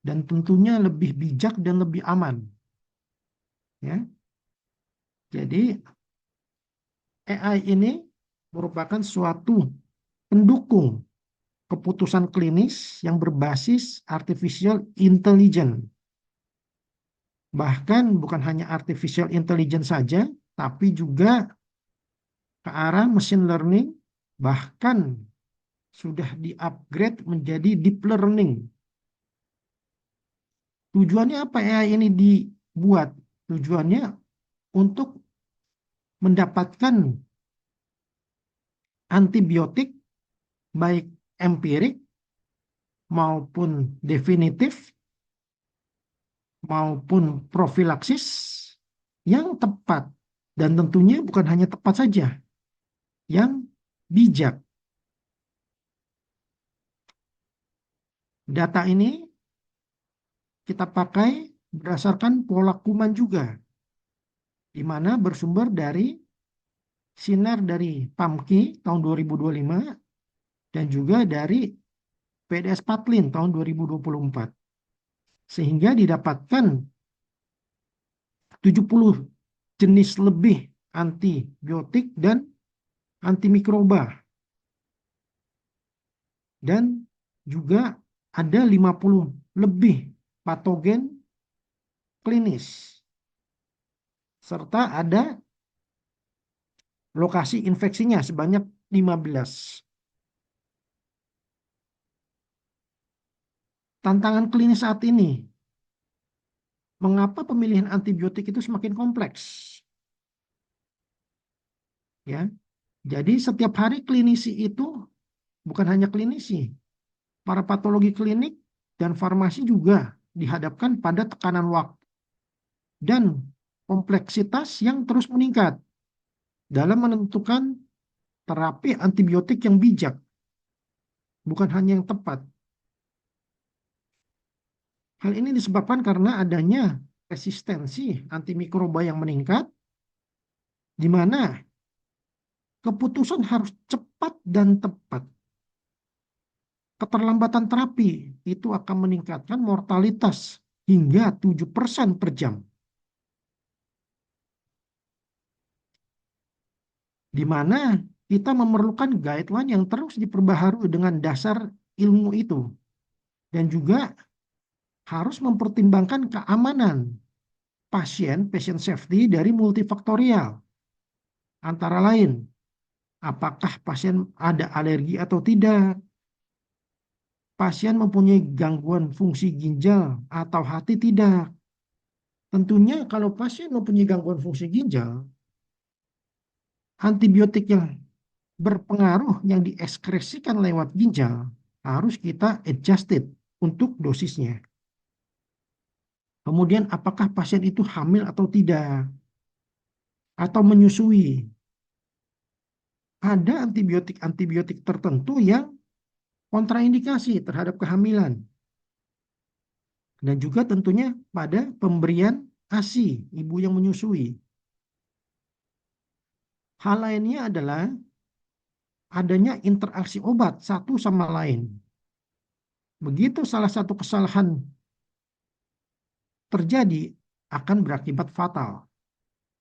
dan tentunya lebih bijak dan lebih aman. Ya, jadi AI ini merupakan suatu pendukung keputusan klinis yang berbasis artificial intelligence. Bahkan bukan hanya artificial intelligence saja, tapi juga ke arah machine learning, bahkan sudah di-upgrade menjadi deep learning. Tujuannya apa AI ini dibuat? Tujuannya untuk mendapatkan antibiotik baik empirik maupun definitif maupun profilaksis yang tepat, dan tentunya bukan hanya tepat saja, yang bijak. Data ini kita pakai berdasarkan pola kuman juga, di mana bersumber dari sinar dari PAMKI tahun 2025 dan juga dari PDS Patlin tahun 2024. Sehingga didapatkan 70 jenis lebih antibiotik dan antimikroba. Dan juga ada 50 lebih patogen klinis. Serta ada lokasi infeksinya sebanyak 15. Tantangan klinis saat ini, mengapa pemilihan antibiotik itu semakin kompleks? Ya, jadi setiap hari klinisi itu bukan hanya klinisi, para patologi klinik dan farmasi juga dihadapkan pada tekanan waktu dan kompleksitas yang terus meningkat dalam menentukan terapi antibiotik yang bijak, bukan hanya yang tepat. Hal ini disebabkan karena adanya resistensi antimikroba yang meningkat, di mana keputusan harus cepat dan tepat. Keterlambatan terapi itu akan meningkatkan mortalitas hingga 7% per jam. Di mana kita memerlukan guideline yang terus diperbaharui dengan dasar ilmu itu. Dan juga harus mempertimbangkan keamanan pasien, patient safety dari multifaktorial. Antara lain, apakah pasien ada alergi atau tidak, pasien mempunyai gangguan fungsi ginjal atau hati tidak. Tentunya kalau pasien mempunyai gangguan fungsi ginjal, antibiotik yang berpengaruh yang diekskresikan lewat ginjal harus kita adjusted untuk dosisnya. Kemudian apakah pasien itu hamil atau tidak, atau menyusui. Ada antibiotik-antibiotik tertentu yang kontraindikasi terhadap kehamilan. Dan juga tentunya pada pemberian ASI, ibu yang menyusui. Hal lainnya adalah adanya interaksi obat satu sama lain. Begitu salah satu kesalahan terjadi, akan berakibat fatal.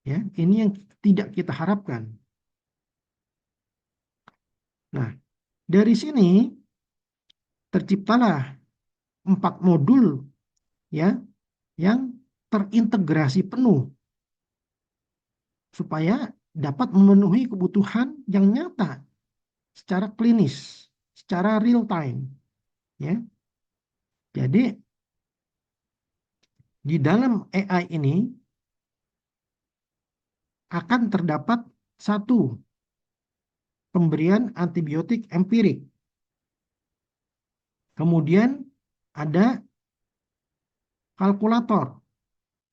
Ya, ini yang tidak kita harapkan. Nah, dari sini terciptalah 4 modul ya yang terintegrasi penuh supaya dapat memenuhi kebutuhan yang nyata secara klinis, secara real time, ya. Jadi di dalam AI ini akan terdapat satu pemberian antibiotik empirik. Kemudian ada kalkulator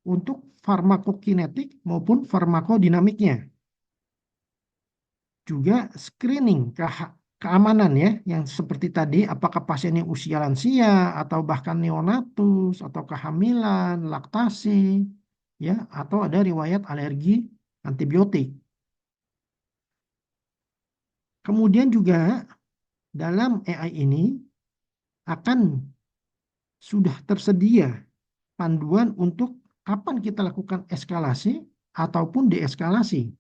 untuk farmakokinetik maupun farmakodinamiknya. Juga screening keamanan ya, yang seperti tadi, apakah pasiennya usia lansia atau bahkan neonatus atau kehamilan, laktasi, ya, atau ada riwayat alergi antibiotik. Kemudian juga dalam AI ini akan sudah tersedia panduan untuk kapan kita lakukan eskalasi ataupun deeskalasi.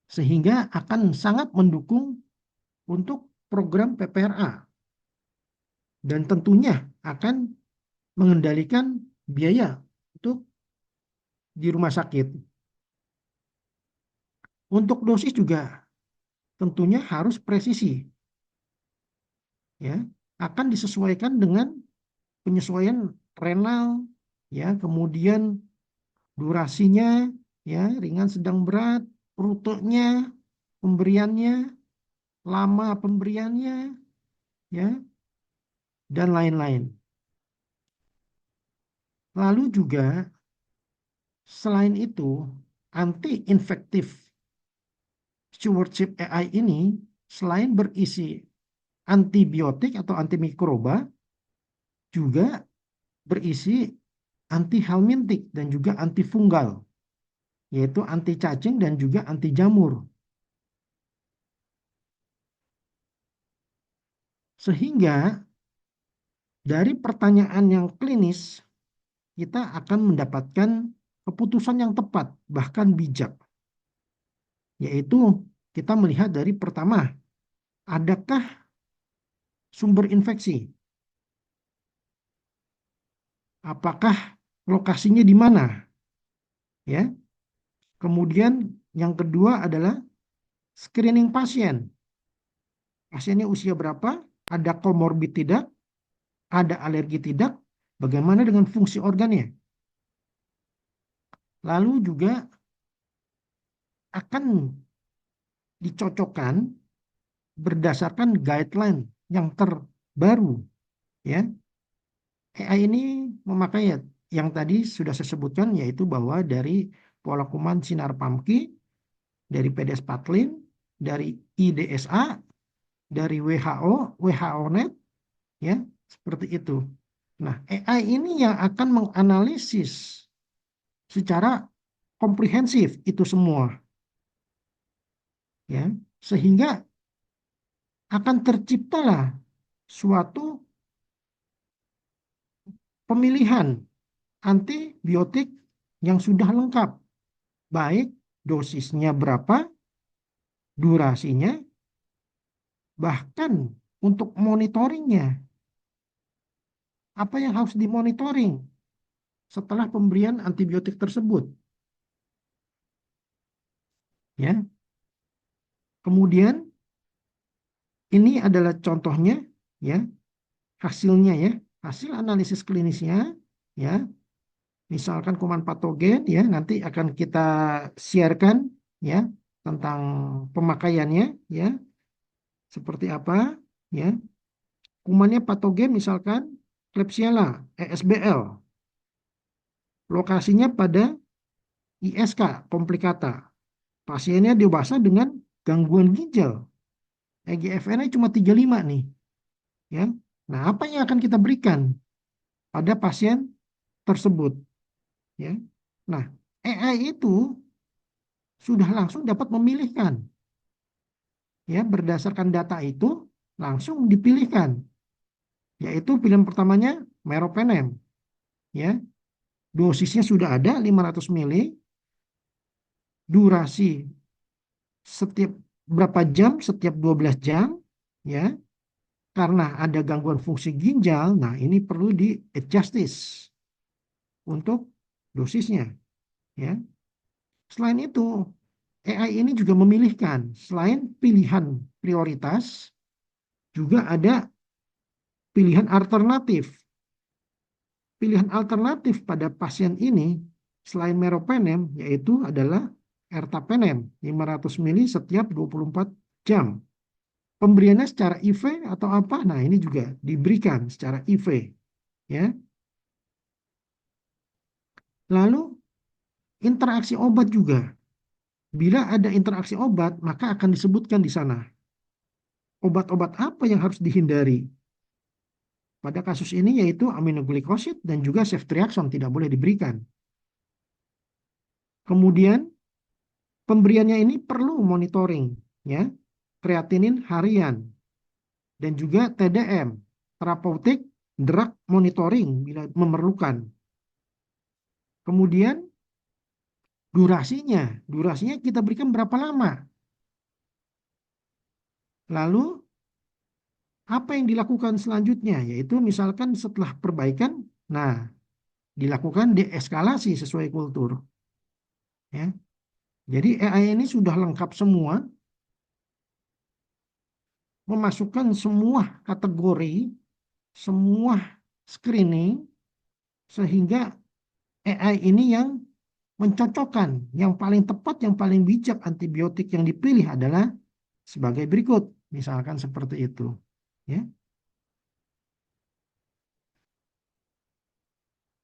Sehingga akan sangat mendukung untuk program PPRA. Dan tentunya akan mengendalikan biaya untuk di rumah sakit. Untuk dosis juga tentunya harus presisi. Ya, akan disesuaikan dengan penyesuaian renal, ya, kemudian durasinya, ya, ringan, sedang, berat, rutenya, pemberiannya, lama pemberiannya, ya, dan lain-lain. Lalu juga selain itu, anti-infektif stewardship AI ini selain berisi antibiotik atau antimikroba, juga berisi anti helmintik dan juga antifungal, yaitu anti cacing dan juga anti jamur. Sehingga dari pertanyaan yang klinis, kita akan mendapatkan keputusan yang tepat, bahkan bijak. Yaitu kita melihat dari pertama, adakah sumber infeksi? Apakah lokasinya di mana? Ya. Kemudian yang kedua adalah screening pasien. Pasiennya usia berapa? Ada komorbid tidak? Ada alergi tidak? Bagaimana dengan fungsi organnya? Lalu juga akan dicocokkan berdasarkan guideline yang terbaru, ya. AI ini memakai yang tadi sudah saya sebutkan, yaitu bahwa dari pola kuman sinar PAMKI, dari PDS Patlin, dari IDSA, dari WHO, WHO-net, ya, seperti itu. Nah, AI ini yang akan menganalisis secara komprehensif itu semua, ya, sehingga akan terciptalah suatu pemilihan antibiotik yang sudah lengkap, baik dosisnya berapa, durasinya, bahkan untuk monitoringnya, apa yang harus dimonitoring setelah pemberian antibiotik tersebut, ya. Kemudian ini adalah contohnya, ya, hasilnya, ya, hasil analisis klinisnya, ya. Misalkan kuman patogen, ya, nanti akan kita sharekan, ya, tentang pemakaiannya, ya, seperti apa, ya. Kumannya patogen misalkan Klebsiella, ESBL. Lokasinya pada ISK, komplikata. Pasiennya dewasa dengan gangguan ginjal. EGFR-nya cuma 35 nih, ya. Nah, apa yang akan kita berikan pada pasien tersebut, ya? Nah, AI itu sudah langsung dapat memilihkan, ya, berdasarkan data itu langsung dipilihkan, yaitu pilihan pertamanya meropenem, ya. Dosisnya sudah ada 500 mili, durasi setiap berapa jam, setiap 12 jam, ya. Karena ada gangguan fungsi ginjal, nah ini perlu di adjustis untuk dosisnya, ya. Selain itu, AI ini juga memilihkan selain pilihan prioritas, juga ada pilihan alternatif. Pilihan alternatif pada pasien ini selain meropenem yaitu adalah ertapenem 500 mili setiap 24 jam. Pemberiannya secara IV atau apa? Nah, ini juga diberikan secara IV, ya. Lalu interaksi obat juga. Bila ada interaksi obat, maka akan disebutkan di sana obat-obat apa yang harus dihindari. Pada kasus ini yaitu aminoglycosid dan juga ceftriaxone tidak boleh diberikan. Kemudian pemberiannya ini perlu monitoring, ya, kreatinin harian dan juga TDM. terapeutik, drug monitoring bila memerlukan. Kemudian durasinya kita berikan berapa lama. Lalu apa yang dilakukan selanjutnya? Yaitu misalkan setelah perbaikan, nah dilakukan deeskalasi sesuai kultur. Ya. Jadi AI ini sudah lengkap semua, memasukkan semua kategori, semua screening, sehingga AI ini yang mencocokkan, yang paling tepat, yang paling bijak antibiotik yang dipilih adalah sebagai berikut. Misalkan seperti itu. Ya.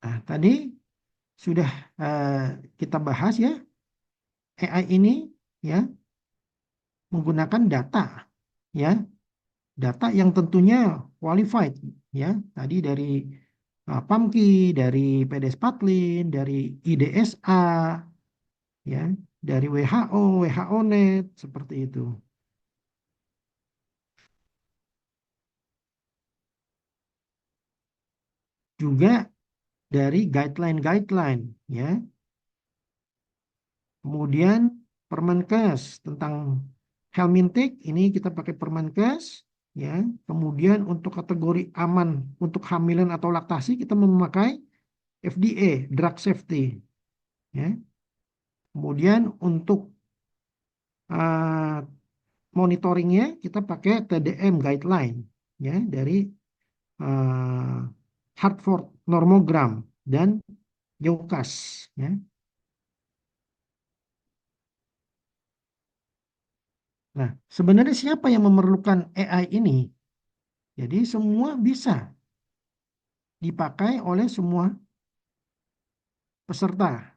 Nah, tadi sudah eh, kita bahas ya, AI ini ya menggunakan data, ya, data yang tentunya qualified, ya. Tadi dari PAMKI, dari PDS-Patlin, dari IDSA, ya, dari WHO, WHO Net, seperti itu. Juga dari guideline-guideline, ya. Kemudian Permenkes tentang Helmintic, ini kita pakai Permenkes, ya. Kemudian untuk kategori aman untuk hamilan atau laktasi kita memakai FDA, Drug Safety, ya. Kemudian untuk uh, monitoringnya kita pakai TDM guideline, ya, dari uh, Hartford Normogram dan Yokas, ya. Nah, sebenarnya siapa yang memerlukan AI ini? Jadi semua bisa dipakai oleh semua peserta,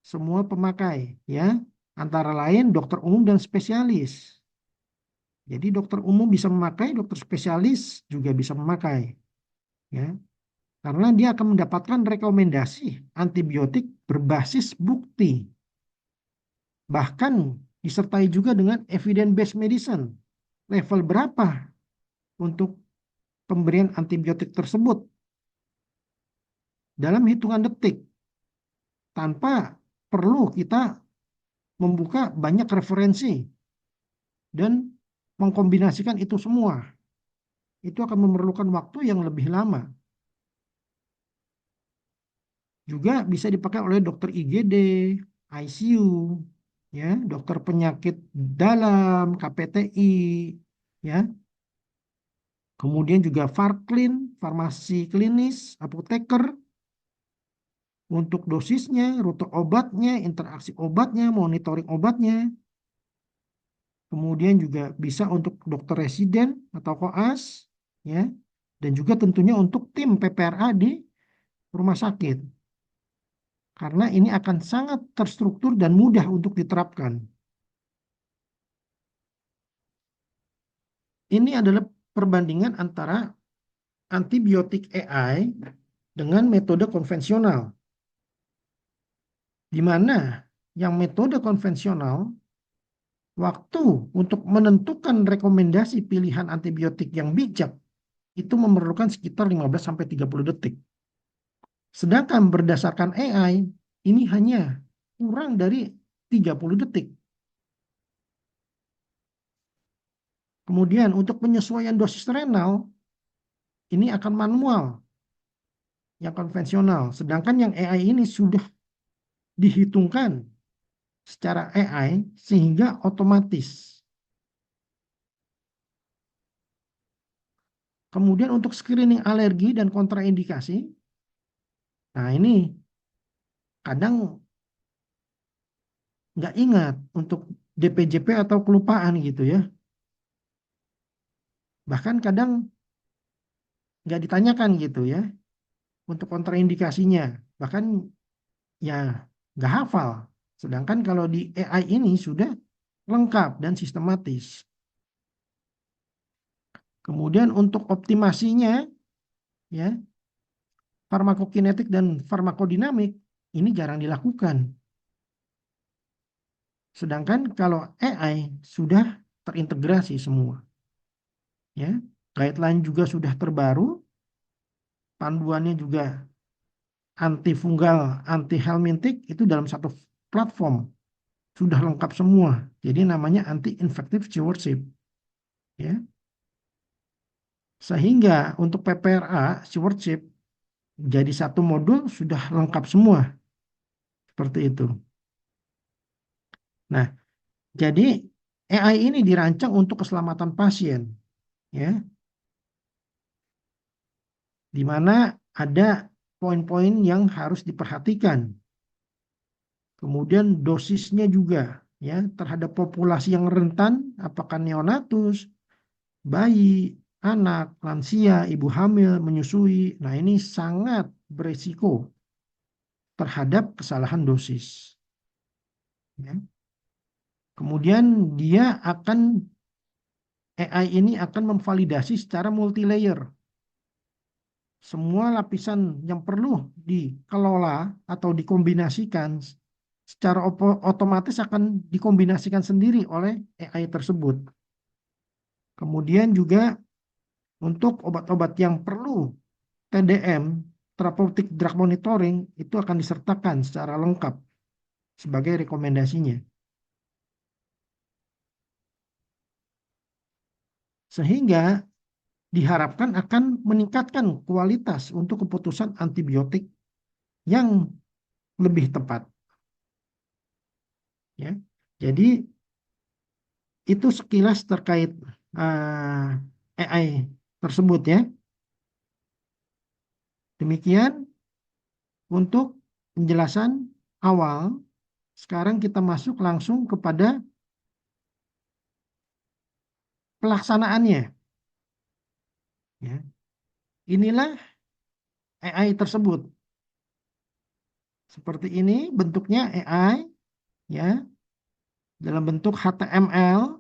semua pemakai, ya. Antara lain dokter umum dan spesialis. Jadi dokter umum bisa memakai, dokter spesialis juga bisa memakai, ya. Karena dia akan mendapatkan rekomendasi antibiotik berbasis bukti. Bahkan disertai juga dengan evidence-based medicine. Level berapa untuk pemberian antibiotik tersebut dalam hitungan detik, tanpa perlu kita membuka banyak referensi dan mengkombinasikan itu semua. Itu akan memerlukan waktu yang lebih lama. Juga bisa dipakai oleh dokter IGD, ICU, ya, dokter penyakit dalam, KPTI, ya. Kemudian juga Farklin, farmasi klinis, apoteker, untuk dosisnya, rute obatnya, interaksi obatnya, monitoring obatnya. Kemudian juga bisa untuk dokter residen atau koas, ya, dan juga tentunya untuk tim PPRA di rumah sakit. Karena ini akan sangat terstruktur dan mudah untuk diterapkan. Ini adalah perbandingan antara antibiotik AI dengan metode konvensional, di mana yang metode konvensional waktu untuk menentukan rekomendasi pilihan antibiotik yang bijak itu memerlukan sekitar 15-30 detik. Sedangkan berdasarkan AI ini hanya kurang dari 30 detik. Kemudian untuk penyesuaian dosis renal ini akan manual yang konvensional. Sedangkan yang AI ini sudah dihitungkan secara AI sehingga otomatis. Kemudian untuk screening alergi dan kontraindikasi, nah ini kadang nggak ingat untuk DPJP atau kelupaan gitu ya. Bahkan kadang nggak ditanyakan gitu ya untuk kontraindikasinya. Bahkan ya nggak hafal. Sedangkan kalau di AI ini sudah lengkap dan sistematis. Kemudian untuk optimasinya, ya, farmakokinetik dan farmakodinamik ini jarang dilakukan. Sedangkan kalau AI sudah terintegrasi semua, ya. guideline juga sudah terbaru, panduannya juga antifungal, anti helmintic itu dalam satu platform sudah lengkap semua. Jadi namanya anti-infective stewardship, ya. Sehingga untuk PPRA stewardship jadi satu modul sudah lengkap semua seperti itu. Nah, jadi AI ini dirancang untuk keselamatan pasien, ya, di mana ada poin-poin yang harus diperhatikan. Kemudian dosisnya juga, ya, terhadap populasi yang rentan, apakah neonatus, bayi, anak, lansia, ibu hamil, menyusui. Nah, ini sangat beresiko terhadap kesalahan dosis. Ya. Kemudian AI ini akan memvalidasi secara multi-layer. Semua lapisan yang perlu dikelola atau dikombinasikan secara otomatis akan dikombinasikan sendiri oleh AI tersebut. Kemudian juga untuk obat-obat yang perlu TDM, Therapeutic Drug Monitoring, itu akan disertakan secara lengkap sebagai rekomendasinya. Sehingga diharapkan akan meningkatkan kualitas untuk keputusan antibiotik yang lebih tepat. Ya. Jadi itu sekilas terkait AI tersebut, ya. Demikian untuk penjelasan awal. Sekarang kita masuk langsung kepada pelaksanaannya. Ya. Inilah AI tersebut. Seperti ini bentuknya AI, ya, dalam bentuk HTML,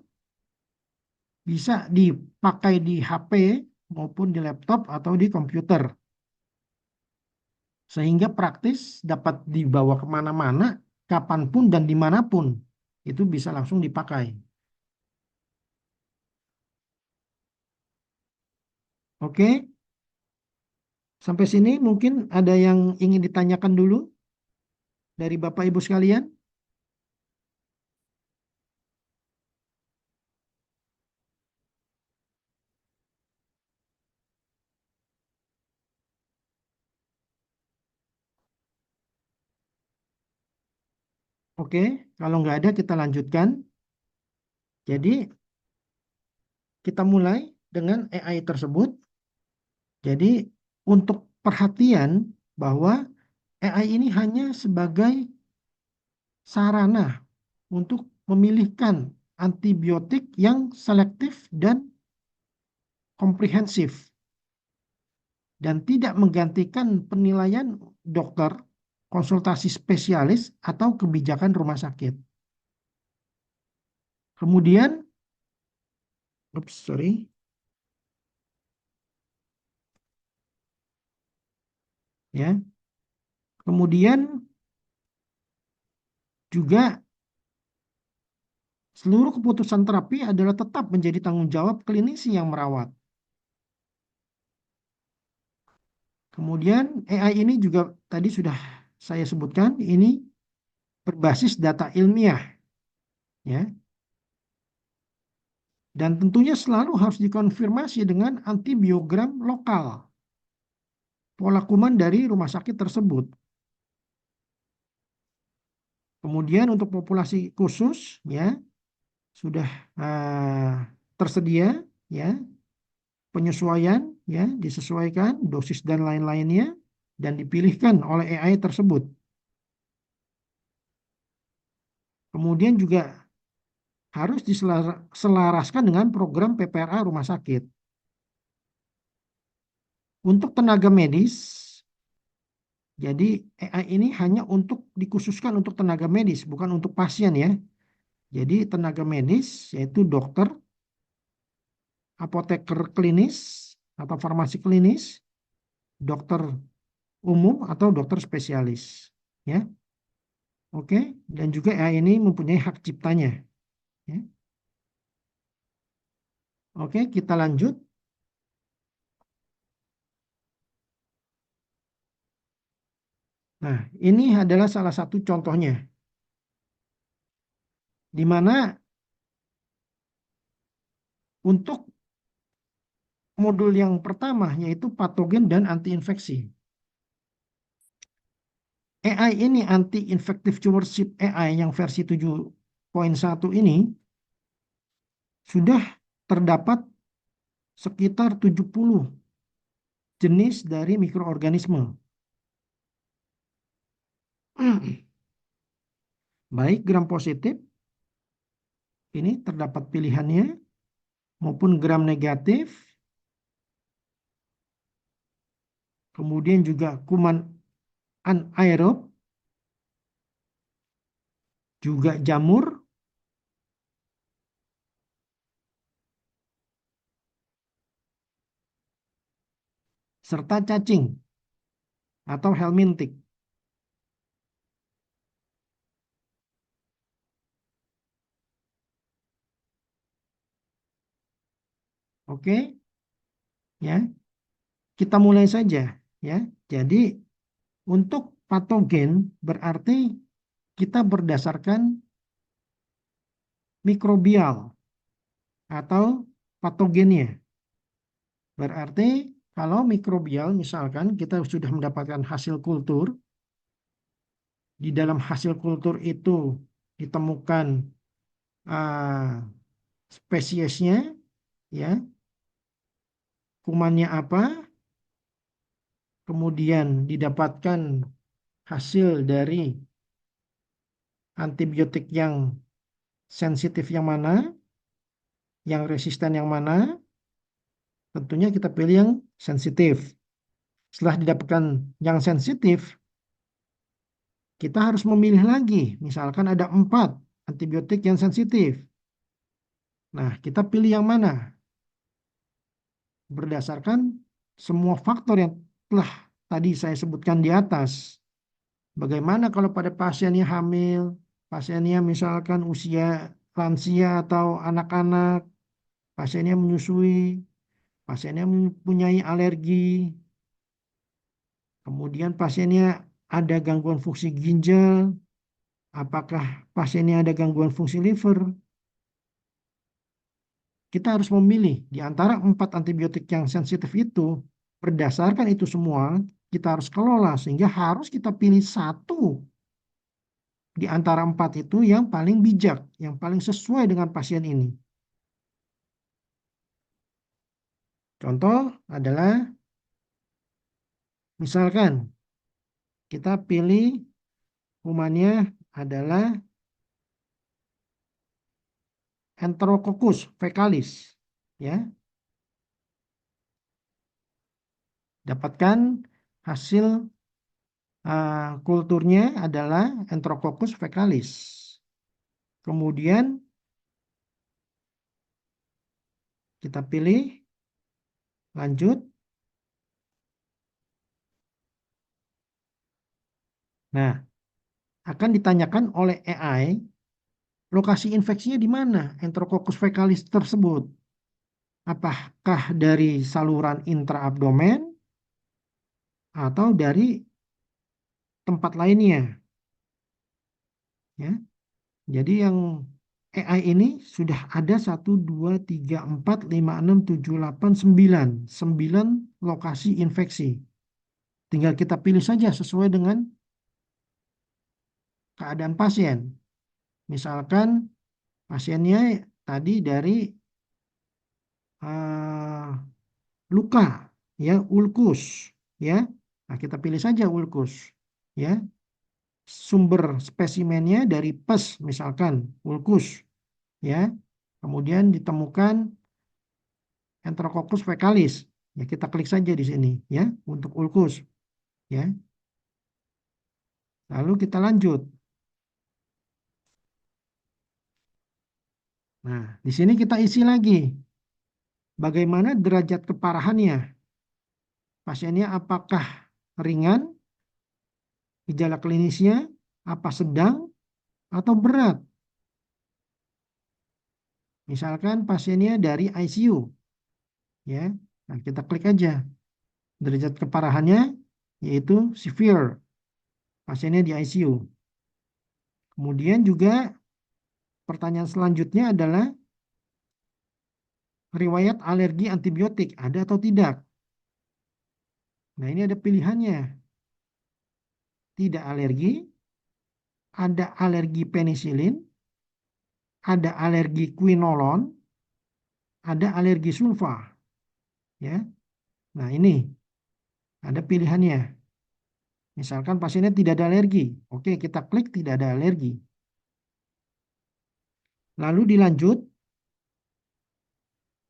bisa dipakai di HP maupun di laptop atau di komputer. Sehingga praktis dapat dibawa kemana-mana, kapanpun dan dimanapun. Itu bisa langsung dipakai. Oke, sampai sini mungkin ada yang ingin ditanyakan dulu dari Bapak Ibu sekalian. Oke, kalau nggak ada kita lanjutkan. Jadi kita mulai dengan AI tersebut. Jadi untuk perhatian bahwa AI ini hanya sebagai sarana untuk memilihkan antibiotik yang selektif dan komprehensif dan tidak menggantikan penilaian dokter, konsultasi spesialis, atau kebijakan rumah sakit. Kemudian, sorry, ya. Kemudian juga seluruh keputusan terapi adalah tetap menjadi tanggung jawab klinisi yang merawat. Kemudian AI ini juga tadi sudah saya sebutkan, ini berbasis data ilmiah, ya. Dan tentunya selalu harus dikonfirmasi dengan antibiogram lokal, pola kuman dari rumah sakit tersebut. Kemudian untuk populasi khusus, ya, sudah tersedia, ya, penyesuaian, ya, disesuaikan dosis dan lain-lainnya dan dipilihkan oleh AI tersebut. Kemudian juga harus diselaraskan dengan program PPRA rumah sakit. Untuk tenaga medis, jadi AI ini hanya dikhususkan untuk tenaga medis, bukan untuk pasien, ya. Jadi tenaga medis yaitu dokter, apoteker klinis atau farmasi klinis, dokter umum atau dokter spesialis, ya. Oke, dan juga AI ini mempunyai hak ciptanya, ya. Oke, kita lanjut. Nah, ini adalah salah satu contohnya, di mana untuk modul yang pertama yaitu patogen dan antiinfeksi. AI ini anti-infective tumorship AI yang versi 7.1 ini sudah terdapat sekitar 70 jenis dari mikroorganisme. Baik gram positif, ini terdapat pilihannya, maupun gram negatif, kemudian juga kuman anaerob, juga jamur, serta cacing atau helmintik. Oke, ya. Kita mulai saja, ya. Jadi untuk patogen berarti kita berdasarkan mikrobial atau patogennya. Berarti kalau mikrobial misalkan kita sudah mendapatkan hasil kultur, di dalam hasil kultur itu ditemukan ah, spesiesnya, ya, kumannya apa, kemudian didapatkan hasil dari antibiotik yang sensitif yang mana, yang resisten yang mana, tentunya kita pilih yang sensitif. Setelah didapatkan yang sensitif, kita harus memilih lagi. Misalkan ada 4 antibiotik yang sensitif. Nah, kita pilih yang mana? Berdasarkan semua faktor yang telah tadi saya sebutkan di atas. Bagaimana kalau pada pasiennya hamil, pasiennya misalkan usia lansia atau anak-anak, pasiennya menyusui, pasiennya mempunyai alergi, kemudian pasiennya ada gangguan fungsi ginjal, apakah pasiennya ada gangguan fungsi liver. Kita harus memilih di antara 4 antibiotik yang sensitif itu, berdasarkan itu semua, kita harus kelola sehingga harus kita pilih satu di antara 4 itu yang paling bijak, yang paling sesuai dengan pasien ini. Contoh adalah misalkan kita pilih kumannya adalah Enterococcus fecalis, ya. Dapatkan hasil kulturnya adalah Enterococcus fecalis. Kemudian kita pilih lanjut. Nah, akan ditanyakan oleh AI lokasi infeksinya di mana Enterococcus fecalis tersebut. Apakah dari saluran intraabdomen atau dari tempat lainnya, ya. Jadi yang AI ini sudah ada 1, 2, 3, 4, 5, 6, 7, 8, 9 9 lokasi infeksi. Tinggal kita pilih saja sesuai dengan keadaan pasien. Misalkan pasiennya tadi dari uh, luka, ya, ulkus, ya. Nah, kita pilih saja ulkus, ya. Sumber spesimennya dari pes, misalkan ulkus, ya. Kemudian ditemukan Enterococcus fecalis. Ya, kita klik saja di sini, ya, untuk ulkus, ya. Lalu kita lanjut. Nah, di sini kita isi lagi bagaimana derajat keparahannya. Pasiennya apakah ringan, gejala klinisnya, apa sedang, atau berat. Misalkan pasiennya dari ICU, ya. Nah, kita klik aja derajat keparahannya yaitu severe. pasiennya di ICU. Kemudian juga pertanyaan selanjutnya adalah riwayat alergi antibiotik ada atau tidak. Nah, ini ada pilihannya. Tidak alergi, ada alergi penisilin, ada alergi quinolon, ada alergi sulfa, ya. Nah, ini ada pilihannya. Misalkan pasiennya tidak ada alergi. Oke, kita klik tidak ada alergi. Lalu dilanjut,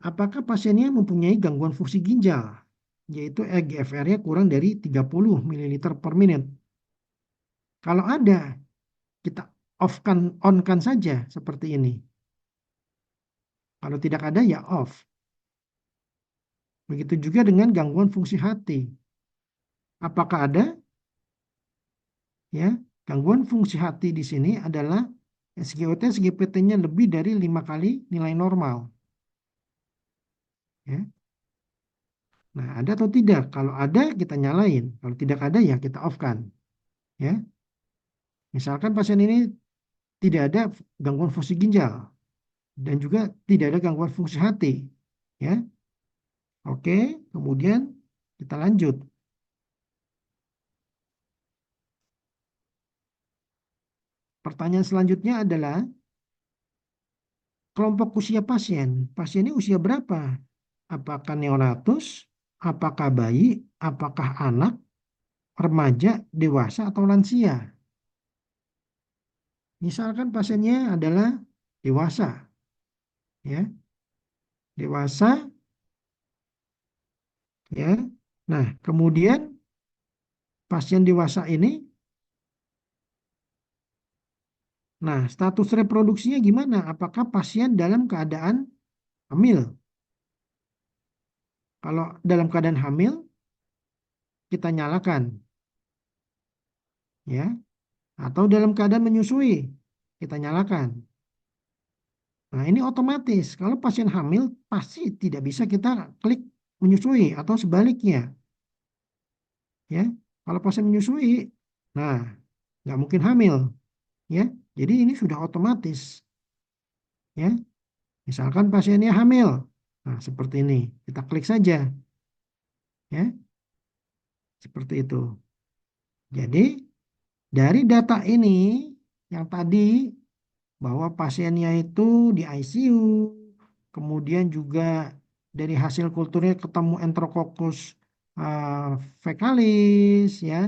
apakah pasiennya mempunyai gangguan fungsi ginjal, yaitu EGFR-nya kurang dari 30 ml per menit. Kalau ada, kita on-kan saja seperti ini. Kalau tidak ada, ya off. Begitu juga dengan gangguan fungsi hati. Apakah ada? Ya, gangguan fungsi hati di sini adalah SGOT, SGPT-nya lebih dari 5 kali nilai normal. Ya. Nah, ada atau tidak? Kalau ada, kita nyalain. Kalau tidak ada, ya kita off-kan. Ya. Misalkan pasien ini tidak ada gangguan fungsi ginjal dan juga tidak ada gangguan fungsi hati. Ya. Oke, kemudian kita lanjut. Pertanyaan selanjutnya adalah kelompok usia pasien. Pasien ini usia berapa? Apakah neonatus? Apakah bayi? Apakah anak? Remaja, dewasa, atau lansia? Misalkan pasiennya adalah dewasa, ya, dewasa, ya. Nah, kemudian pasien dewasa ini, nah, status reproduksinya gimana? Apakah pasien dalam keadaan hamil? Kalau dalam keadaan hamil, kita nyalakan, ya. Atau dalam keadaan menyusui, kita nyalakan. Nah, ini otomatis. Kalau pasien hamil, pasti tidak bisa kita klik menyusui atau sebaliknya. Ya, kalau pasien menyusui, nah, nggak mungkin hamil. Ya, jadi ini sudah otomatis. Ya, misalkan pasiennya hamil. Nah, seperti ini. Kita klik saja. Ya, seperti itu. Jadi, dari data ini, yang tadi, bahwa pasiennya itu di ICU, kemudian juga dari hasil kulturnya ketemu Enterococcus fecalis, ya,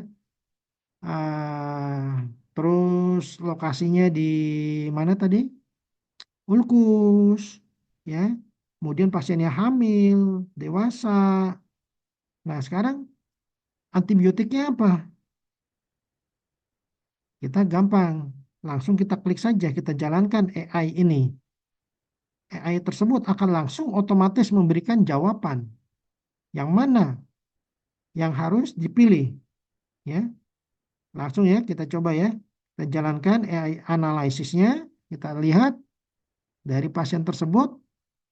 terus lokasinya di mana tadi? Ulkus, ya. Kemudian pasiennya hamil, dewasa. Nah, sekarang antibiotiknya apa? Kita gampang, langsung kita klik saja, kita jalankan AI ini. AI tersebut akan langsung otomatis memberikan jawaban yang mana yang harus dipilih, ya. Langsung ya, kita coba ya. Kita jalankan AI analisisnya, kita lihat dari pasien tersebut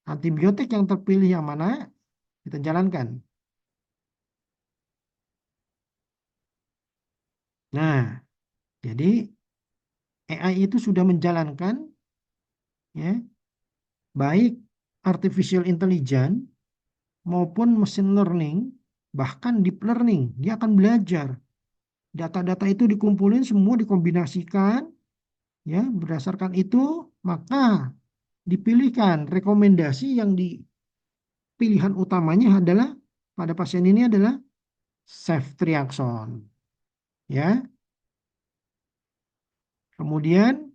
antibiotik yang terpilih yang mana, kita jalankan. Nah, jadi AI itu sudah menjalankan, ya, baik artificial intelligence maupun machine learning, bahkan deep learning. Dia akan belajar. Data-data itu dikumpulin semua dikombinasikan, ya, berdasarkan itu maka dipilihkan rekomendasi yang di pilihan utamanya adalah pada pasien ini adalah ceftriaxone, ya. Kemudian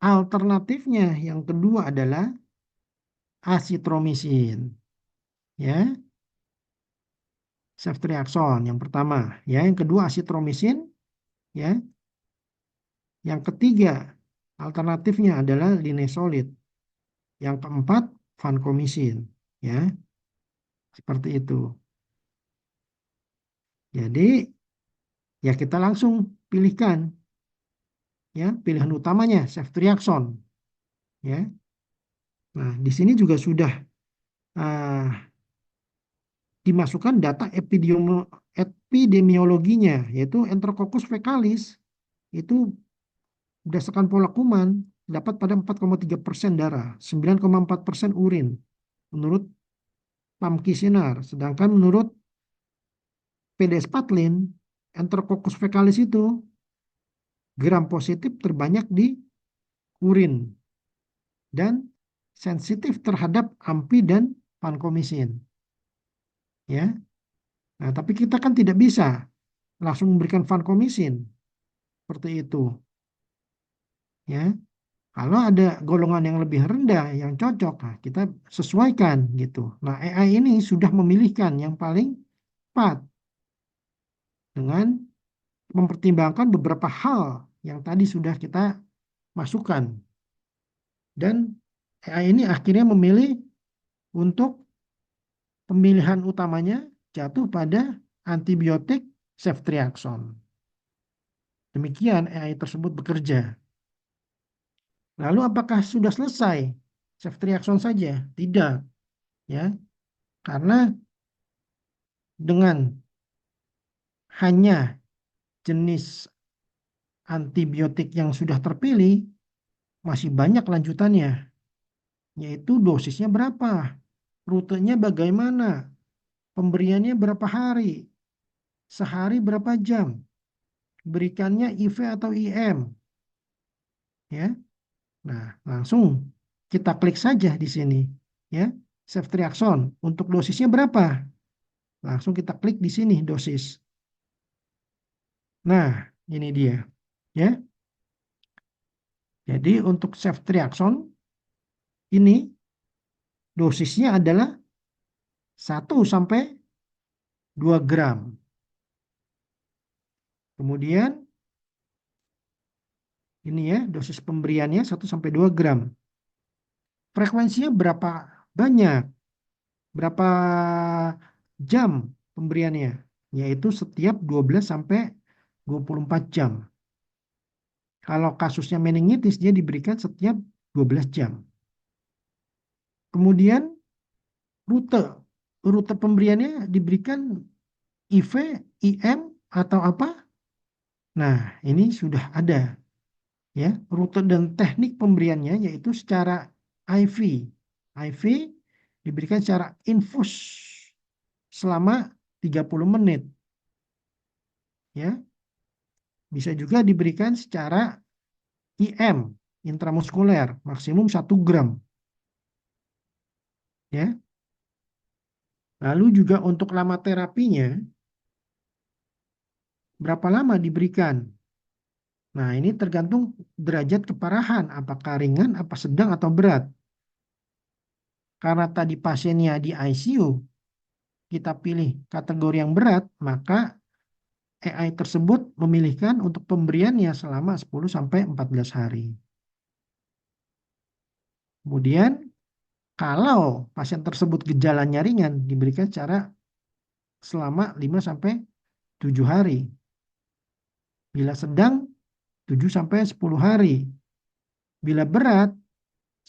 alternatifnya yang kedua adalah asitromisin, ya, ceftriaxone yang pertama, ya, yang kedua asitromisin, ya, yang ketiga alternatifnya adalah linezolid, yang keempat vancomycin, ya, seperti itu. Jadi ya kita langsung pilihkan, ya, pilihan utamanya ceftriaxone, ya. Nah, di sini juga sudah uh, dimasukkan data epidemiologinya, yaitu Enterococcus fecalis, itu berdasarkan pola kuman dapat pada 4,3% darah, 9,4% urin menurut Pamkisinar. Sedangkan menurut PDS Patlin, Enterococcus fecalis itu gram positif terbanyak di urin dan sensitif terhadap AMPI dan vankomisin. Ya, nah tapi kita kan tidak bisa langsung memberikan vankomisin seperti itu. Ya, kalau ada golongan yang lebih rendah yang cocok, nah kita sesuaikan gitu. Nah, AI ini sudah memilihkan yang paling tepat dengan mempertimbangkan beberapa hal yang tadi sudah kita masukkan. Dan AI ini akhirnya memilih untuk pemilihan utamanya jatuh pada antibiotik ceftriaxone. Demikian AI tersebut bekerja. Lalu apakah sudah selesai ceftriaxone saja? Tidak, ya. Karena dengan hanya jenis antibiotik yang sudah terpilih, masih banyak lanjutannya, yaitu dosisnya berapa, rutenya bagaimana, pemberiannya berapa hari, sehari berapa jam, berikannya IV atau IM, ya. Nah, langsung kita klik saja di sini, ya, ceftriaxone untuk dosisnya berapa, langsung kita klik di sini dosis. Nah, ini dia, ya. Jadi untuk ceftriaxone ini dosisnya adalah 1 sampai 2 gram. Kemudian ini ya dosis pemberiannya 1 sampai 2 gram. Frekuensinya berapa banyak? Berapa jam pemberiannya? Yaitu setiap 12 sampai 24 jam. Kalau kasusnya meningitis dia diberikan setiap 12 jam. Kemudian rute rute pemberiannya diberikan IV, IM atau apa? Nah, ini sudah ada ya rute dan teknik pemberiannya yaitu secara IV. IV diberikan secara infus selama 30 menit. Ya, bisa juga diberikan secara IM, intramuskuler, maksimum 1 gram. Ya. Lalu juga untuk lama terapinya, berapa lama diberikan? Nah, ini tergantung derajat keparahan, apakah ringan, apa sedang, atau berat. Karena tadi pasiennya di ICU, kita pilih kategori yang berat, maka AI tersebut memilihkan untuk pemberiannya selama 10-14 hari. Kemudian, kalau pasien tersebut gejalanya ringan, diberikan secara selama 5-7 hari. Bila sedang, 7-10 hari. Bila berat,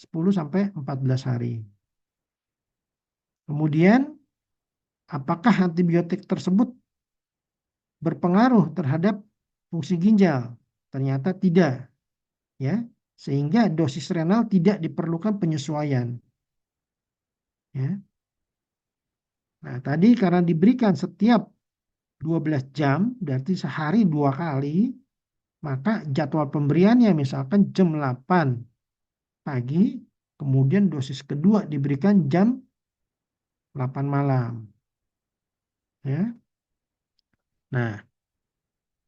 10-14 hari. Kemudian, apakah antibiotik tersebut berpengaruh terhadap fungsi ginjal? Ternyata tidak, ya. Sehingga dosis renal tidak diperlukan penyesuaian. Ya. Nah, tadi karena diberikan setiap 12 jam, berarti sehari 2 kali, maka jadwal pemberiannya misalkan jam 8 pagi, kemudian dosis kedua diberikan jam 8 malam. Ya. Nah,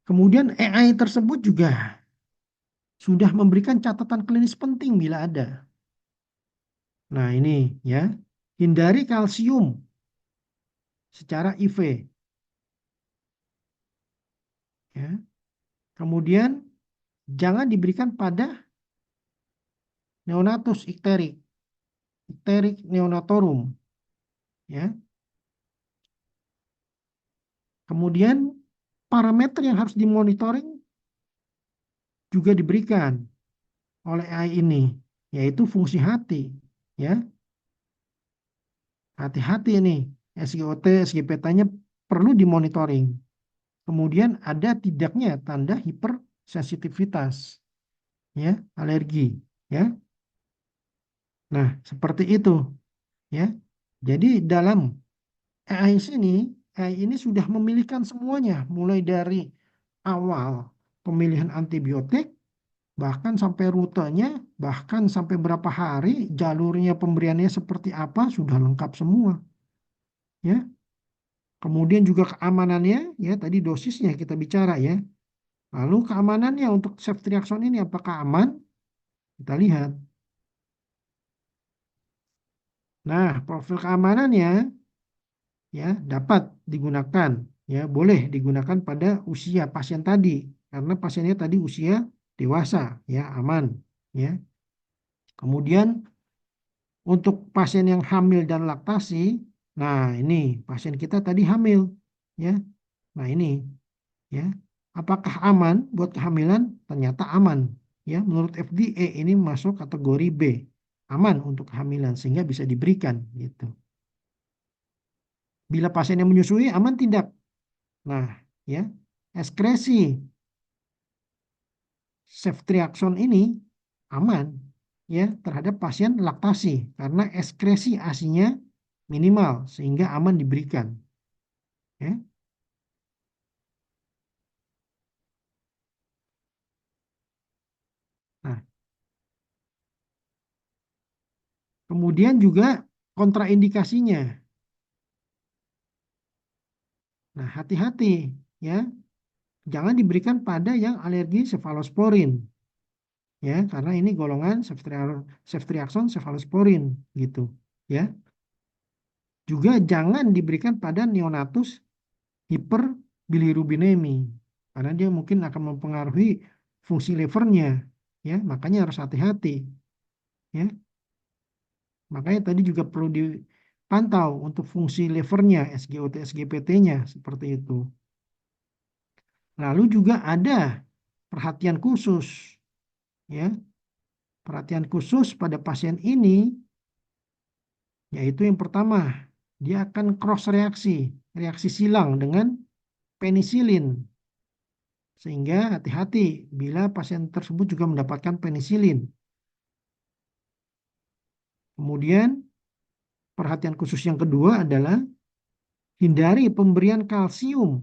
kemudian AI tersebut juga sudah memberikan catatan klinis penting bila ada. Nah, ini ya, hindari kalsium secara IV. Ya. Kemudian jangan diberikan pada neonatus ikterik, ikterik neonatorum. Ya. Kemudian parameter yang harus dimonitoring juga diberikan oleh AI ini, yaitu fungsi hati. Ya, hati-hati ini SGOT, SGPT-nya perlu dimonitoring. Kemudian ada tidaknya tanda hipersensitivitas, ya, alergi, ya. Nah, seperti itu, ya. Jadi dalam AI sini, AI ini sudah memilihkan semuanya, mulai dari awal pemilihan antibiotik, bahkan sampai rutenya, bahkan sampai berapa hari, jalurnya pemberiannya seperti apa, sudah lengkap semua, ya. Kemudian juga keamanannya, ya, tadi dosisnya kita bicara, ya. Lalu keamanannya untuk ceftriaxone ini apakah aman? Kita lihat. Nah, profil keamanannya, ya, dapat digunakan, ya, boleh digunakan pada usia pasien tadi karena pasiennya tadi usia dewasa, ya, aman, ya. Kemudian untuk pasien yang hamil dan laktasi, nah ini pasien kita tadi hamil, ya. Nah, ini, ya. Apakah aman buat kehamilan? Ternyata aman, ya. Menurut FDA ini masuk kategori B, aman untuk kehamilan sehingga bisa diberikan, gitu. Bila pasien yang menyusui aman tidak? Nah, ya, ekskresi ceftriaxone ini aman, ya, terhadap pasien laktasi karena ekskresi ASI-nya minimal sehingga aman diberikan, ya. Nah, kemudian juga kontraindikasinya. Nah, hati-hati, ya, jangan diberikan pada yang alergi cefalosporin, ya, karena ini golongan ceftriaxone cefalosporin, gitu, ya. Juga jangan diberikan pada neonatus hiperbilirubinemi karena dia mungkin akan mempengaruhi fungsi livernya, ya, makanya harus hati-hati, ya. Makanya tadi juga perlu dipantau untuk fungsi livernya, SGOT SGPT-nya seperti itu. Lalu juga ada perhatian khusus, ya, perhatian khusus pada pasien ini, yaitu yang pertama, dia akan cross reaksi silang dengan penisilin. Sehingga hati-hati bila pasien tersebut juga mendapatkan penisilin. Kemudian perhatian khusus yang kedua adalah hindari pemberian kalsium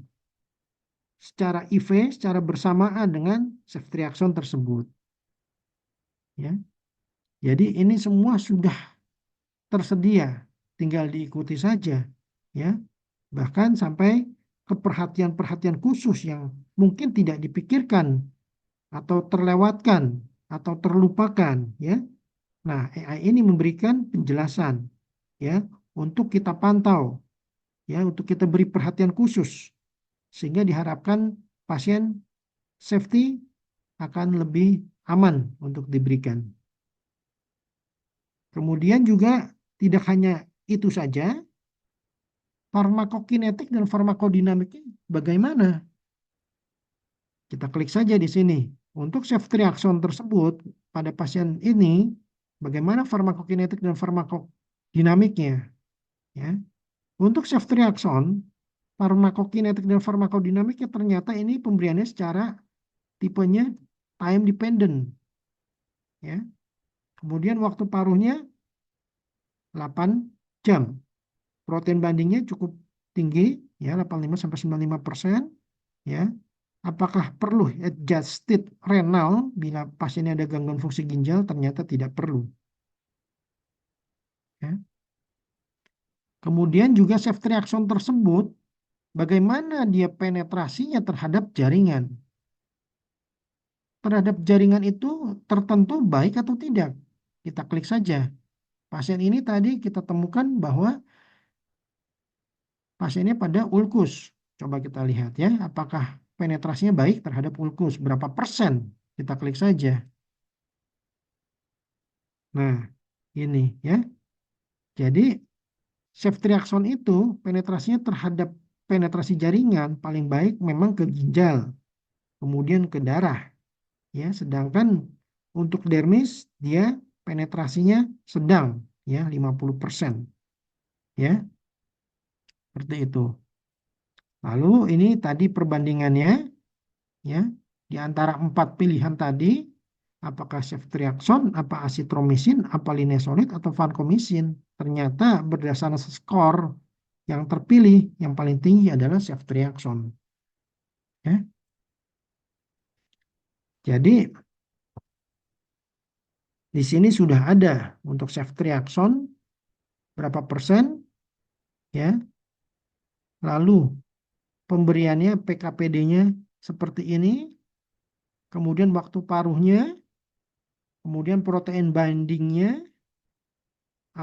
secara IV secara bersamaan dengan ceftriaxone tersebut. Ya. Jadi ini semua sudah tersedia, tinggal diikuti saja. Ya. Bahkan sampai ke perhatian-perhatian khusus yang mungkin tidak dipikirkan atau terlewatkan atau terlupakan, ya. Nah, AI ini memberikan penjelasan, ya, untuk kita pantau, ya, untuk kita beri perhatian khusus sehingga diharapkan pasien safety akan lebih aman untuk diberikan. Kemudian juga tidak hanya itu saja, farmakokinetik dan farmakodinamiknya bagaimana? Kita klik saja di sini. Untuk ceftriaxone tersebut pada pasien ini bagaimana farmakokinetik dan farmakodinamiknya, ya. Untuk ceftriaxone, farmakokinetik dan farmakodinamiknya ternyata ini pemberiannya secara tipenya time dependent, ya. Kemudian waktu paruhnya 8 jam. Protein bandingnya cukup tinggi, ya, 85-95%, ya. Apakah perlu adjusted renal bila pasiennya ada gangguan fungsi ginjal? Ternyata tidak perlu, ya. Kemudian juga ceftriaxone tersebut bagaimana dia penetrasinya terhadap jaringan. Terhadap jaringan itu tertentu baik atau tidak. Kita klik saja. Pasien ini tadi kita temukan bahwa pasiennya pada ulkus. Coba kita lihat, ya, apakah penetrasinya baik terhadap ulkus. Berapa persen? Kita klik saja. Nah, ini, ya. Jadi ceftriaxone itu penetrasinya terhadap penetrasi jaringan paling baik memang ke ginjal, kemudian ke darah, ya. Sedangkan untuk dermis dia penetrasinya sedang, ya, 50%, ya. Seperti itu. Lalu ini tadi perbandingannya ya di antara 4 pilihan tadi, apakah ceftriaxone, apa asitromisin, apa linezolid atau vancomycin. Ternyata berdasarkan skor yang terpilih yang paling tinggi adalah ceftriaxone. Ya. Jadi di sini sudah ada untuk ceftriaxone berapa persen ya. Lalu pemberiannya PKPD-nya seperti ini, kemudian waktu paruhnya, kemudian protein bindingnya,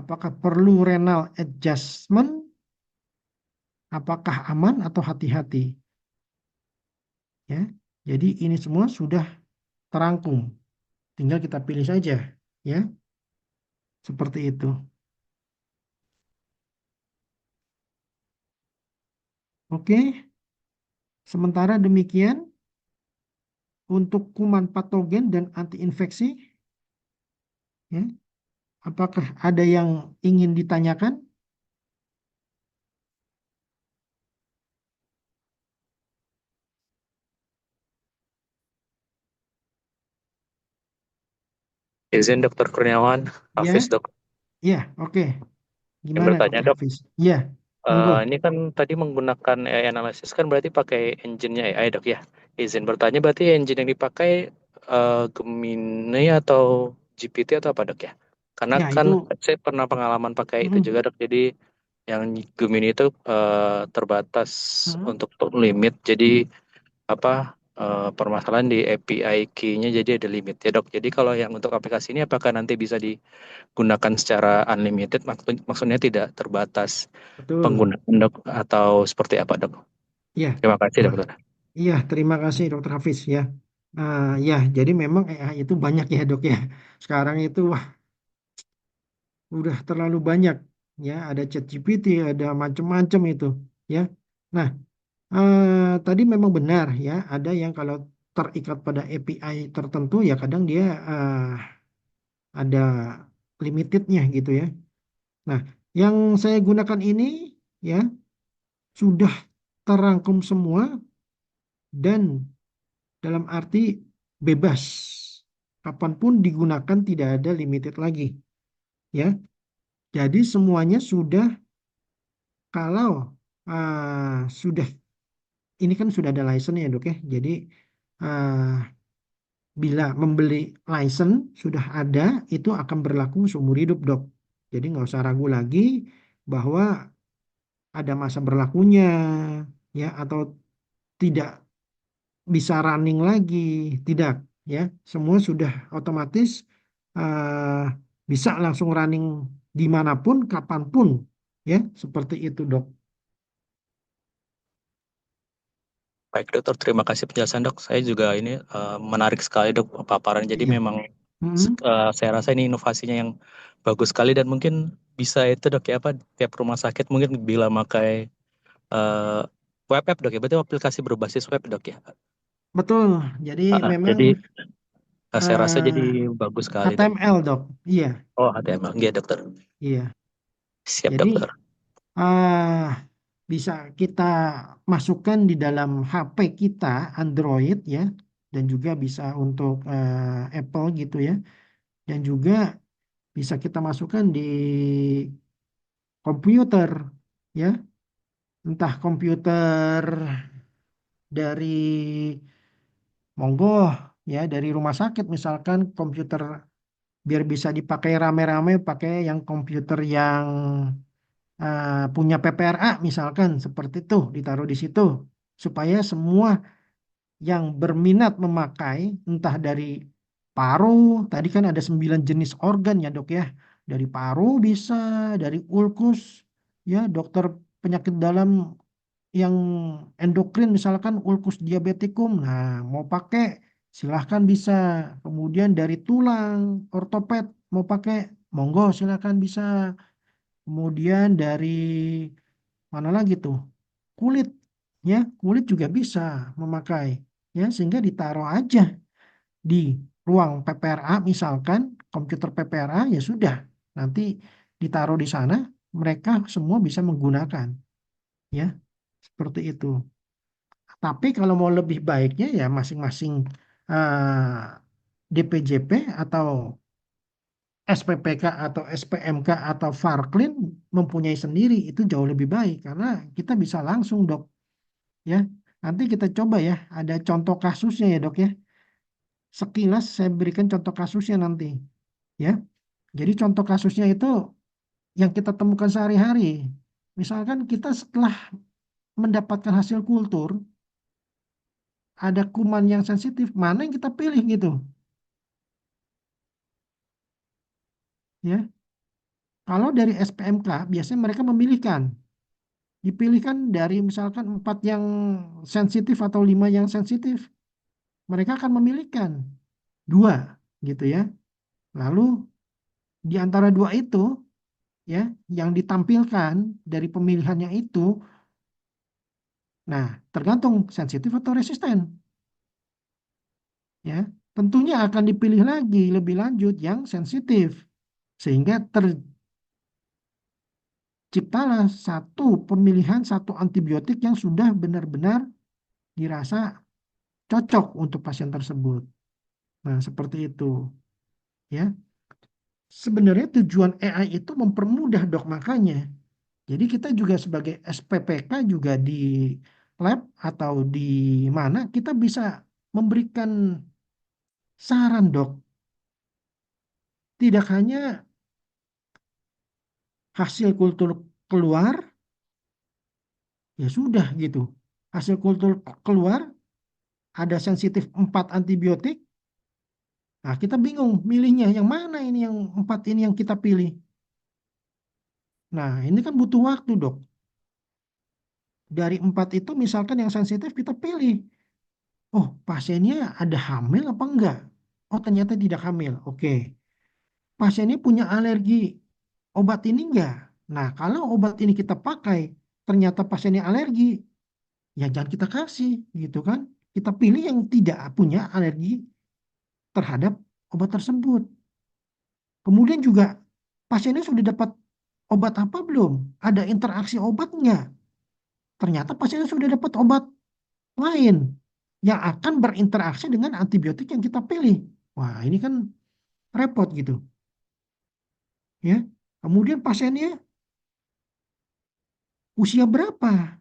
apakah perlu renal adjustment, apakah aman atau hati-hati. Ya, jadi ini semua sudah terangkum, tinggal kita pilih saja, ya, seperti itu. Oke, sementara demikian untuk kuman patogen dan antiinfeksi, ya, apakah ada yang ingin ditanyakan? Izin Dokter Kurniawan, Hafiz Ya, dok. ya, oke. Yang Gimana, bertanya Dokter dok, Hafiz? Ya, monggo. ini kan tadi menggunakan AI analisis kan berarti pakai engine-nya AI dok ya. Izin bertanya berarti engine yang dipakai Gemini atau GPT atau apa dok ya? Karena Ya, kan itu. saya pernah pengalaman pakai itu juga Mm, dok. Jadi yang Gemini itu terbatas mm, untuk limit. Jadi apa permasalahan di API key-nya jadi ada limit ya dok. Jadi kalau yang untuk aplikasi ini apakah nanti bisa digunakan secara unlimited maksudnya tidak terbatas betul. penggunaan dok atau seperti apa dok? Ya, Terima kasih wah, dokter. iya, terima kasih Dokter Hafiz ya. Ya, jadi memang AI itu banyak ya dok ya. Sekarang itu wah udah terlalu banyak ya. Ada ChatGPT, ada macam-macam itu ya. Nah, tadi memang benar ya. Ada yang kalau terikat pada API tertentu ya kadang dia ada limitednya gitu ya. Nah, yang saya gunakan ini ya sudah terangkum semua dan dalam arti bebas. Kapanpun digunakan tidak ada limited lagi. Ya, jadi semuanya sudah kalau sudah ini kan sudah ada license ya dok ya. Jadi ah, bila membeli license sudah ada itu akan berlaku seumur hidup dok. Jadi nggak usah ragu lagi bahwa ada masa berlakunya ya atau tidak bisa running lagi, tidak ya. Semua sudah otomatis eh, bisa langsung running dimanapun, kapanpun ya, seperti itu dok. Baik dokter, terima kasih penjelasan dok. Saya juga ini menarik sekali dok paparan. Jadi Iya. memang Mm-mm. saya rasa ini inovasinya yang bagus sekali dan mungkin bisa itu dok ya apa tiap rumah sakit mungkin bila pakai eh, web app dok ya. Berarti aplikasi berbasis web dok ya. Betul. Jadi memang Jadi saya rasa jadi eh, bagus sekali dok. HTML dok. Iya, Oh HTML, iya dokter. iya. Siap Jadi dokter. eh, bisa kita masukkan di dalam HP kita Android ya, dan juga bisa untuk Apple gitu ya, dan juga bisa kita masukkan di komputer ya, entah komputer dari monggo ya dari rumah sakit misalkan komputer biar bisa dipakai rame-rame pakai yang komputer yang punya PPRA misalkan seperti itu ditaruh di situ supaya semua yang berminat memakai entah dari paru tadi kan ada 9 jenis organ ya dok ya dari paru bisa dari ulkus ya dokter penyakit dalam yang endokrin misalkan ulkus diabetikum nah mau pakai silahkan bisa kemudian dari tulang ortoped mau pakai monggo silahkan bisa kemudian dari mana lagi tuh kulit ya kulit juga bisa memakai ya sehingga ditaruh aja di ruang PPRA misalkan komputer PPRA ya sudah nanti ditaruh di sana mereka semua bisa menggunakan ya. Seperti itu. Tapi kalau mau lebih baiknya ya masing-masing DPJP atau SPPK atau SPMK atau Farklin mempunyai sendiri itu jauh lebih baik karena kita bisa langsung dok ya. Nanti kita coba ya, ada contoh kasusnya ya dok ya. Sekilas saya berikan contoh kasusnya nanti ya. Jadi contoh kasusnya itu yang kita temukan sehari-hari. Misalkan kita setelah mendapatkan hasil kultur, ada kuman yang sensitif, mana yang kita pilih gitu ya. Kalau dari SPMK biasanya mereka memilihkan, dipilihkan dari misalkan 4 yang sensitif atau 5 yang sensitif, mereka akan memilihkan dua gitu ya. Lalu di antara dua itu ya yang ditampilkan dari pemilihannya itu, nah tergantung sensitif atau resisten ya. Tentunya akan dipilih lagi lebih lanjut yang sensitif sehingga terciptalah satu pemilihan satu antibiotik yang sudah benar-benar dirasa cocok untuk pasien tersebut. Nah, seperti itu ya. Sebenarnya tujuan AI itu mempermudah dok makanya. Jadi kita juga sebagai SPPK juga di lab atau di mana kita bisa memberikan saran dok. Tidak hanya hasil kultur keluar, ya sudah gitu. Hasil kultur keluar, ada sensitif 4 antibiotik, nah kita bingung milihnya yang mana ini yang 4 ini yang kita pilih. Nah ini kan butuh waktu dok. Dari 4 itu misalkan yang sensitif kita pilih. Oh pasiennya ada hamil apa enggak? Oh ternyata tidak hamil. Oke. Pasiennya punya alergi obat ini enggak? Nah kalau obat ini kita pakai ternyata pasiennya alergi, ya jangan kita kasih gitu kan. Kita pilih yang tidak punya alergi terhadap obat tersebut. Kemudian juga pasiennya sudah dapat obat apa belum? Ada interaksi obatnya. Ternyata pasiennya sudah dapat obat lain yang akan berinteraksi dengan antibiotik yang kita pilih. Wah, ini kan repot gitu, ya. Kemudian pasiennya usia berapa?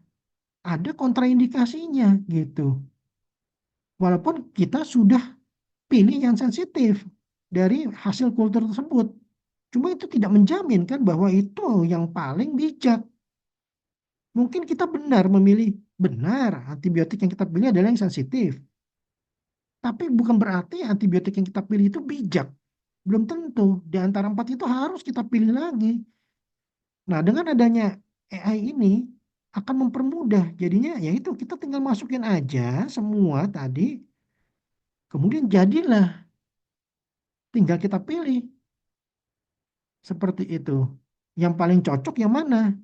Ada kontraindikasinya gitu. Walaupun kita sudah pilih yang sensitif dari hasil kultur tersebut. Cuma itu tidak menjamin kan bahwa itu yang paling bijak. Mungkin kita benar memilih benar antibiotik yang kita pilih adalah yang sensitif. Tapi bukan berarti antibiotik yang kita pilih itu bijak. Belum tentu. Di antara 4 itu harus kita pilih lagi. Nah, dengan adanya AI ini akan mempermudah. Jadinya ya itu kita tinggal masukin aja semua tadi. Kemudian jadilah tinggal kita pilih seperti itu. Yang paling cocok yang mana?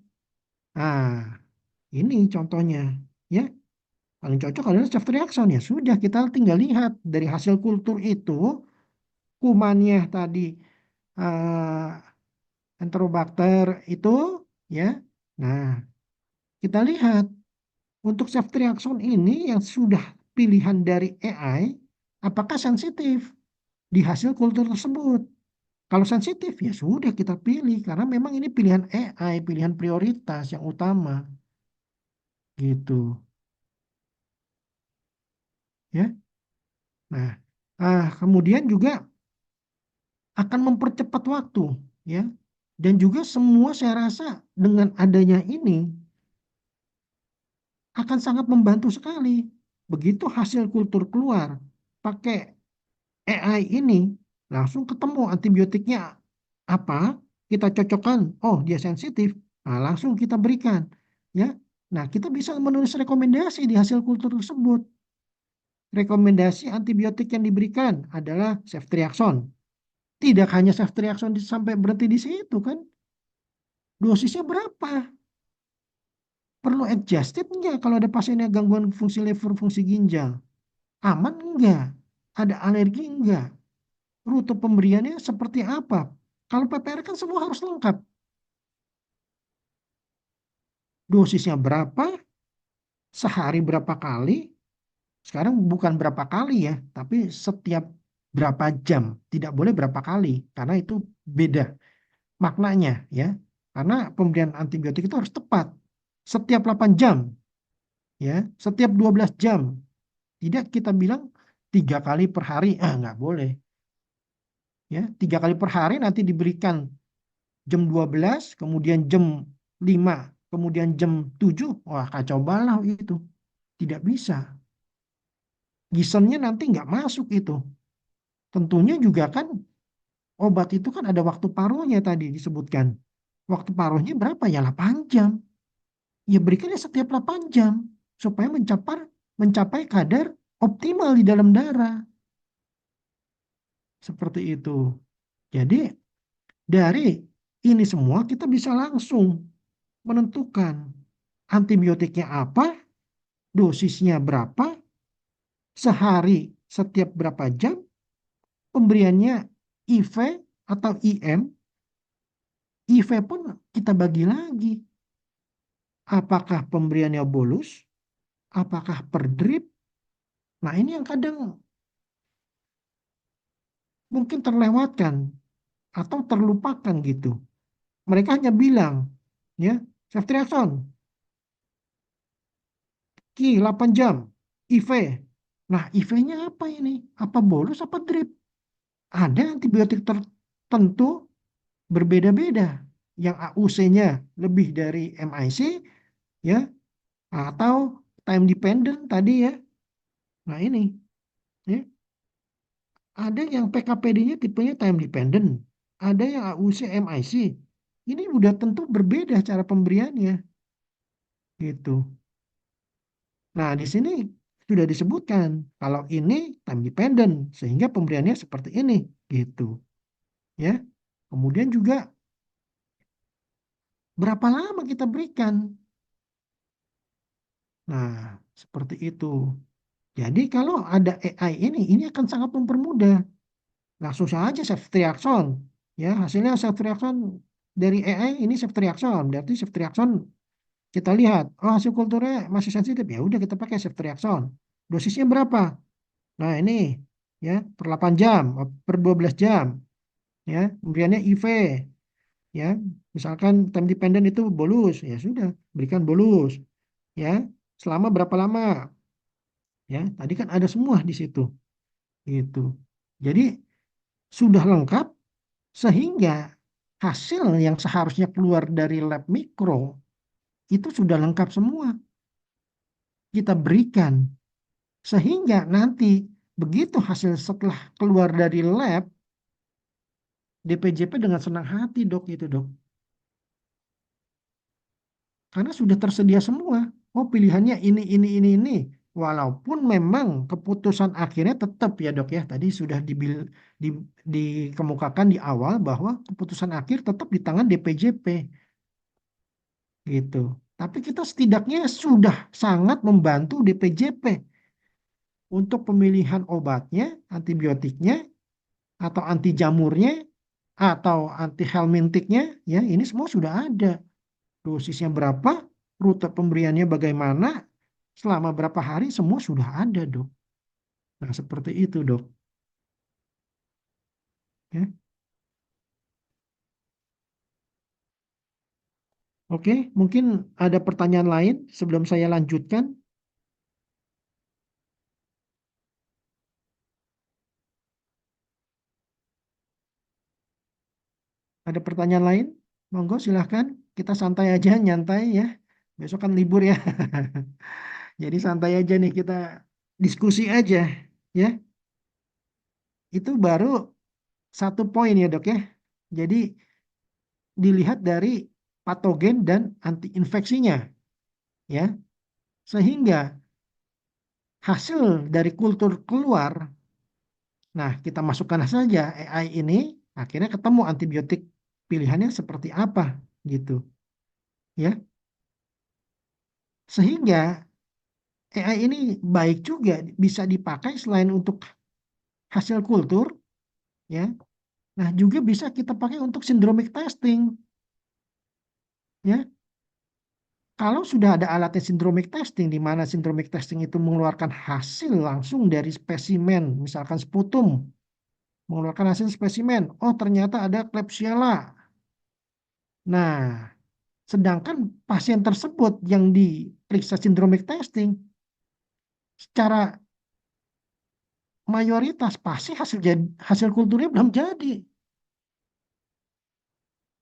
Nah, ini contohnya ya. Paling cocok adalah self reaction ya. Sudah kita tinggal lihat dari hasil kultur itu kumannya tadi Enterobacter itu ya. Nah, kita lihat untuk self reaction ini yang sudah pilihan dari AI apakah sensitif di hasil kultur tersebut. Kalau sensitif ya sudah kita pilih karena memang ini pilihan AI, pilihan prioritas yang utama gitu ya. Nah, kemudian juga akan mempercepat waktu ya. Dan juga semua saya rasa dengan adanya ini akan sangat membantu sekali. Begitu hasil kultur keluar, pakai AI ini langsung ketemu antibiotiknya apa, kita cocokkan, oh dia sensitif, nah langsung kita berikan ya. Nah, kita bisa menulis rekomendasi di hasil kultur tersebut. Rekomendasi antibiotik yang diberikan adalah ceftriaxone. Tidak hanya ceftriaxone sampai berhenti di situ kan. Dosisnya berapa? Perlu adjusted enggak kalau ada pasiennya gangguan fungsi liver, fungsi ginjal? Aman enggak? Ada alergi enggak? Rute pemberiannya seperti apa? Kalau PPR kan semua harus lengkap. Dosisnya berapa? sehari berapa kali, sekarang bukan berapa kali ya, tapi setiap berapa jam. Tidak boleh berapa kali, karena itu beda maknanya ya. Karena pemberian antibiotik itu harus tepat. Setiap 8 jam, ya, setiap 12 jam. Tidak kita bilang 3 kali per hari, nggak boleh. Ya, 3 kali per hari nanti diberikan jam 12, kemudian jam 5, kemudian jam 7. Wah, kacau balau itu. Tidak bisa. Gisonnya nanti nggak masuk itu. Tentunya juga kan obat itu kan ada waktu paruhnya tadi disebutkan. Waktu paruhnya berapa ya? 8 jam. Ya berikannya setiap 8 jam supaya mencapai kadar optimal di dalam darah. Seperti itu. Jadi dari ini semua kita bisa langsung menentukan antibiotiknya apa, dosisnya berapa, sehari setiap berapa jam, pemberiannya IV atau IM. IV pun kita bagi lagi. Apakah pemberiannya bolus? Apakah per drip? Nah, ini yang kadang mungkin terlewatkan atau terlupakan gitu. Mereka hanya bilang, ya, ceftriaxone, Ki 8 jam, IV. Nah, IV-nya apa ini? Apa bolus, apa drip? Ada antibiotik tertentu berbeda-beda. Yang AUC-nya lebih dari MIC, ya, atau time dependent tadi ya. Nah, ini, ya. Ada yang PKPD-nya tipenya time dependent, ada yang AUC MIC. Ini udah tentu berbeda cara pemberiannya, gitu. Nah, di sini sudah disebutkan kalau ini time dependent sehingga pemberiannya seperti ini, gitu. Ya. Kemudian juga berapa lama kita berikan? Nah, seperti itu. Jadi kalau ada AI ini akan sangat mempermudah. Langsung saja ceftriaxone. Ya, hasilnya ceftriaxone dari AI ini ceftriaxone. Berarti ceftriaxone kita lihat, oh hasil kulturnya masih sensitif, ya udah kita pakai ceftriaxone. Dosisnya berapa? Nah, ini ya per 8 jam, per 12 jam, ya. Pemberiannya IV, ya. Misalkan time dependent itu bolus, ya sudah, berikan bolus, ya. Selama berapa lama? Ya, tadi kan ada semua di situ, gitu. Jadi sudah lengkap sehingga hasil yang seharusnya keluar dari lab mikro itu sudah lengkap semua kita berikan sehingga nanti begitu hasil setelah keluar dari lab DPJP dengan senang hati dok itu dok karena sudah tersedia semua. Oh pilihannya ini walaupun memang keputusan akhirnya tetap ya dok ya tadi sudah di, dikemukakan di awal bahwa keputusan akhir tetap di tangan DPJP gitu. Tapi kita setidaknya sudah sangat membantu DPJP untuk pemilihan obatnya, antibiotiknya, atau anti jamurnya, atau anti helmintiknya, ya ini semua sudah ada. Dosisnya berapa, rute pemberiannya bagaimana, selama berapa hari, semua sudah ada, dok. Nah, seperti itu, dok. Ya. Oke, mungkin ada pertanyaan lain sebelum saya lanjutkan. Ada pertanyaan lain? Monggo silahkan. Kita santai aja, nyantai ya. Besok kan libur ya. Jadi santai aja nih kita diskusi aja ya. Itu baru satu poin ya dok ya. Jadi dilihat dari patogen dan antiinfeksinya ya. Sehingga hasil dari kultur keluar, nah kita masukkan saja AI ini, akhirnya ketemu antibiotik pilihannya seperti apa gitu ya. Sehingga AI ini baik juga bisa dipakai selain untuk hasil kultur ya. Nah, juga bisa kita pakai untuk syndromic testing ya. Kalau sudah ada alatnya syndromic testing, di mana syndromic testing itu mengeluarkan hasil langsung dari spesimen, misalkan sputum, mengeluarkan hasil spesimen, oh ternyata ada Klebsiella. Nah, sedangkan pasien tersebut yang diperiksa syndromic testing, secara mayoritas pasti hasil kulturnya belum jadi.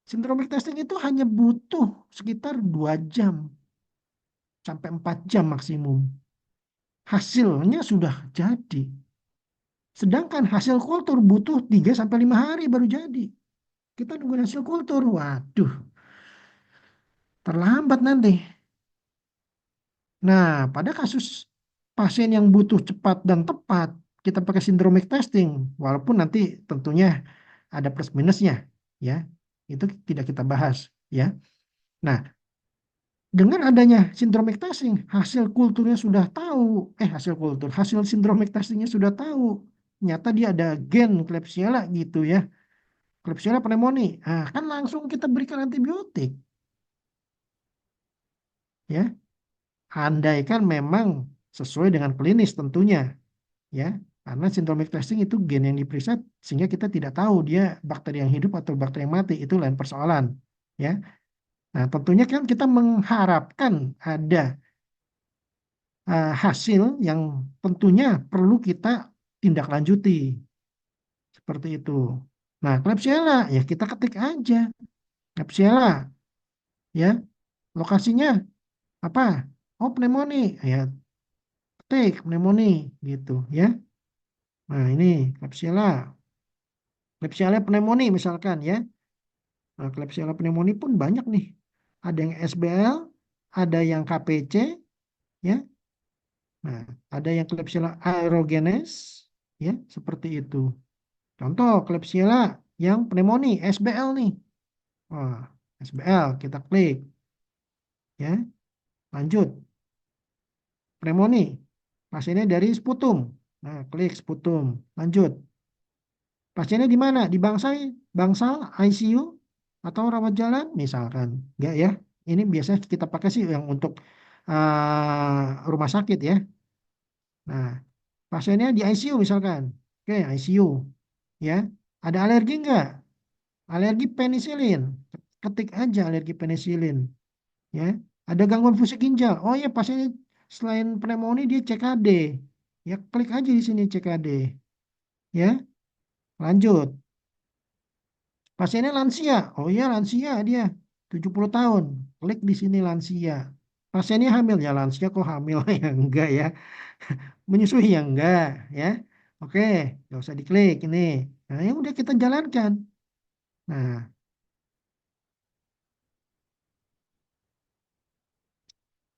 Syndromic testing itu hanya butuh sekitar 2 jam sampai 4 jam maksimum. Hasilnya sudah jadi. Sedangkan hasil kultur butuh 3 sampai 5 hari baru jadi. Kita nunggu hasil kultur. Waduh, terlambat nanti. Nah, pada kasus pasien yang butuh cepat dan tepat, kita pakai syndromic testing, walaupun nanti tentunya ada plus minusnya, ya. Itu tidak kita bahas, ya. Nah, dengan adanya syndromic testing, hasil kulturnya sudah tahu, hasil syndromic testingnya sudah tahu. Ternyata dia ada gen Klebsiella gitu ya. Klebsiella pneumonia. Nah, kan langsung kita berikan antibiotik, ya. Andaikan memang sesuai dengan klinis tentunya, ya. Karena syndromic testing itu gen yang diperiksa sehingga kita tidak tahu dia bakteri yang hidup atau bakteri yang mati, itu lain persoalan, ya. Nah, tentunya kan kita mengharapkan ada hasil yang tentunya perlu kita tindak lanjuti seperti itu. Nah, Klebsiella ya kita ketik aja Klebsiella, ya, lokasinya apa? Oh, pneumonia, ya ketik pneumonia gitu, ya. Nah, ini Klebsiella, Klebsiella pneumonia misalkan, ya. Nah, Klebsiella pneumonia pun banyak nih. Ada yang SBL, ada yang KPC, ya. Nah, ada yang Klebsiella aerogenes, ya, seperti itu. Contoh Klebsiella yang pneumonia, SBL nih. Wah, SBL kita klik, ya. Lanjut, pneumonia. Pasiennya dari sputum. Nah, klik sputum. Lanjut. Pasiennya di mana? Di bangsal, ICU, atau rawat jalan misalkan. Enggak ya. Ini biasanya kita pakai sih yang untuk rumah sakit ya. Nah, pasiennya di ICU misalkan. Oke, ICU. Ya. Ada alergi enggak? Alergi penisilin. Ketik aja alergi penisilin. Ya. Ada gangguan fungsi ginjal. Oh ya, pasiennya selain pneumonia dia CKD. Ya, klik aja di sini CKD. Ya, lanjut. Pasiennya lansia. Oh iya, lansia dia 70 tahun. Klik di sini lansia. Pasiennya hamil ya, lansia kok hamil ya enggak ya. Menyusui ya enggak ya. Oke, nggak usah diklik ini. Nah, yang udah kita jalankan. Nah,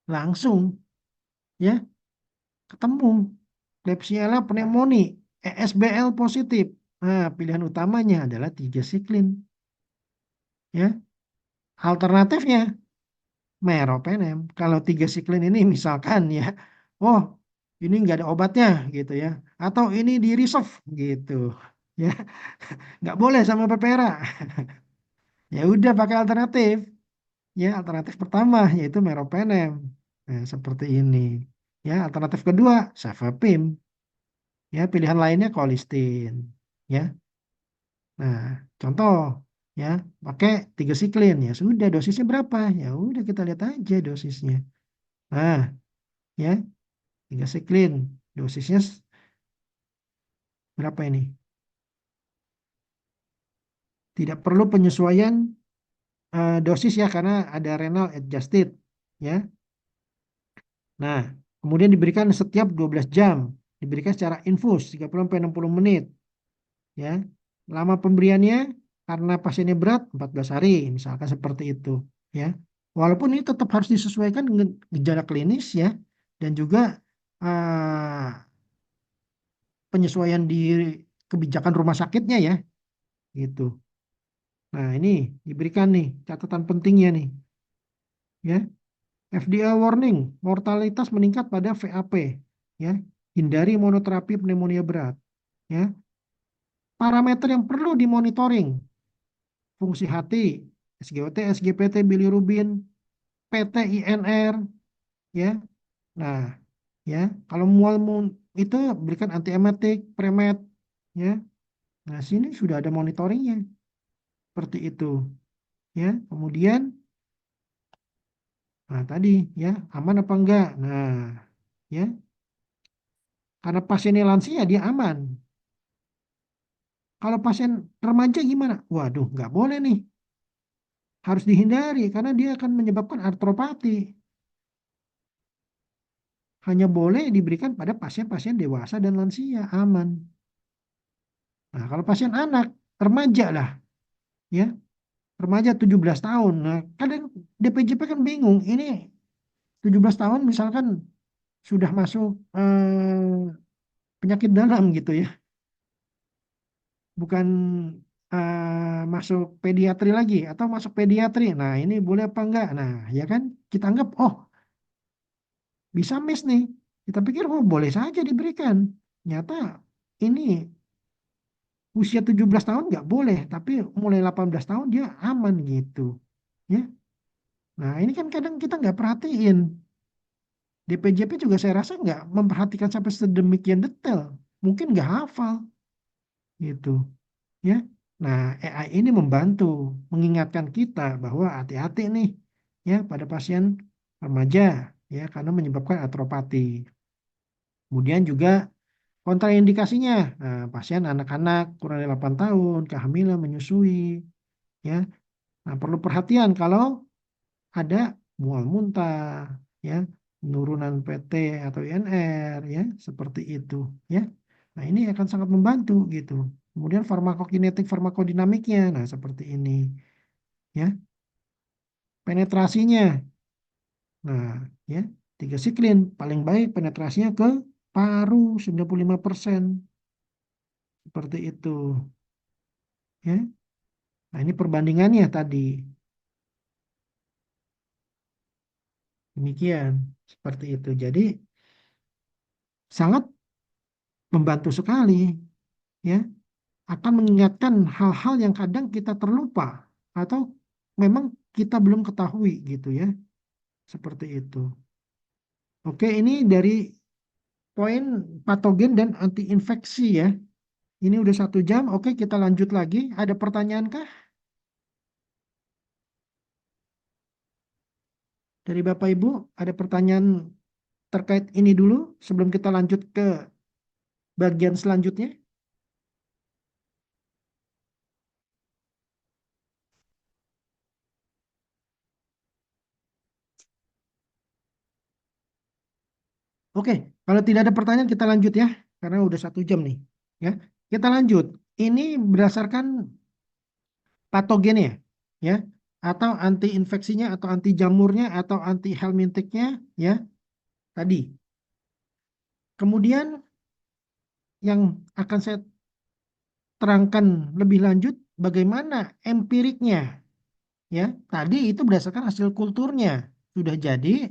langsung ya ketemu Klebsiella pneumoniae, ESBL positif. Nah, pilihan utamanya adalah tigecycline, ya. Alternatifnya meropenem. Kalau tigecycline ini misalkan ya, oh ini nggak ada obatnya gitu ya, atau ini di reserve gitu, ya, nggak boleh sama pepera. Ya udah pakai alternatif, ya alternatif pertama yaitu meropenem. Nah, seperti ini. Ya, alternatif kedua cefepime. Ya, pilihan lainnya colistin. Ya, nah contoh ya pakai tigecycline ya sudah dosisnya berapa? Ya udah kita lihat aja dosisnya. Nah, ya tigecycline dosisnya berapa ini? Tidak perlu penyesuaian dosis ya karena ada renal adjusted ya. Nah, kemudian diberikan setiap 12 jam, diberikan secara infus 30 sampai 60 menit ya. Lama pemberiannya karena pasiennya berat 14 hari misalkan seperti itu ya. Walaupun ini tetap harus disesuaikan dengan gejala klinis ya dan juga eh, penyesuaian di kebijakan rumah sakitnya ya gitu. Nah, ini diberikan nih catatan pentingnya nih, ya. FDA warning, mortalitas meningkat pada VAP, ya. Hindari monoterapi pneumonia berat, ya. Parameter yang perlu dimonitoring, fungsi hati, SGOT, SGPT, bilirubin, PT INR, ya. Nah, ya, kalau mual itu berikan antiemetik, premed, ya. Nah, sini sudah ada monitoringnya seperti itu, ya. Kemudian, nah tadi, ya, aman apa enggak? Nah, ya, karena pasiennya lansia dia aman. Kalau pasien remaja gimana? Waduh, nggak boleh nih. Harus dihindari karena dia akan menyebabkan artropati. Hanya boleh diberikan pada pasien-pasien dewasa dan lansia, aman. Nah, kalau pasien anak, remaja lah, ya, remaja 17 tahun. Nah, kadang DPJP kan bingung, ini 17 tahun misalkan sudah masuk penyakit dalam gitu ya, bukan masuk pediatri lagi atau masuk pediatri. Nah, ini boleh apa enggak? Nah, ya kan kita anggap, oh, bisa miss nih. Kita pikir, oh, boleh saja diberikan. Nyata ini usia 17 tahun nggak boleh, tapi mulai 18 tahun dia aman gitu. Ya. Nah, ini kan kadang kita nggak perhatiin. DPJP juga saya rasa nggak memperhatikan sampai sedemikian detail. Mungkin nggak hafal gitu. Ya. Nah, AI ini membantu mengingatkan kita bahwa hati-hati nih ya pada pasien remaja ya karena menyebabkan atropati. Kemudian juga kontraindikasinya, nah, pasien anak-anak kurang dari 8 tahun, kehamilan, menyusui, ya. Nah, perlu perhatian kalau ada mual muntah, ya, penurunan PT atau INR, ya, seperti itu, ya. Nah, ini akan sangat membantu gitu. Kemudian farmakokinetik, farmakodinamiknya, nah seperti ini, ya. Penetrasinya, nah, ya, 3 siklin paling baik penetrasinya ke paru 95%, seperti itu, ya. Nah, ini perbandingannya tadi. Demikian, seperti itu. Jadi sangat membantu sekali, ya. Akan mengingatkan hal-hal yang kadang kita terlupa atau memang kita belum ketahui gitu ya. Seperti itu. Oke, ini dari poin patogen dan antiinfeksi ya. Ini udah 1 jam. Oke, kita lanjut lagi. Ada pertanyaan kah dari Bapak Ibu? Ada pertanyaan terkait ini dulu sebelum kita lanjut ke bagian selanjutnya? Oke, kalau tidak ada pertanyaan kita lanjut ya, karena udah 1 jam nih. Ya, kita lanjut. Ini berdasarkan patogennya, ya, atau anti infeksinya, atau anti jamurnya, atau anti helminthicnya, ya, tadi. Kemudian yang akan saya terangkan lebih lanjut, bagaimana empiriknya, ya. Tadi itu berdasarkan hasil kulturnya sudah jadi,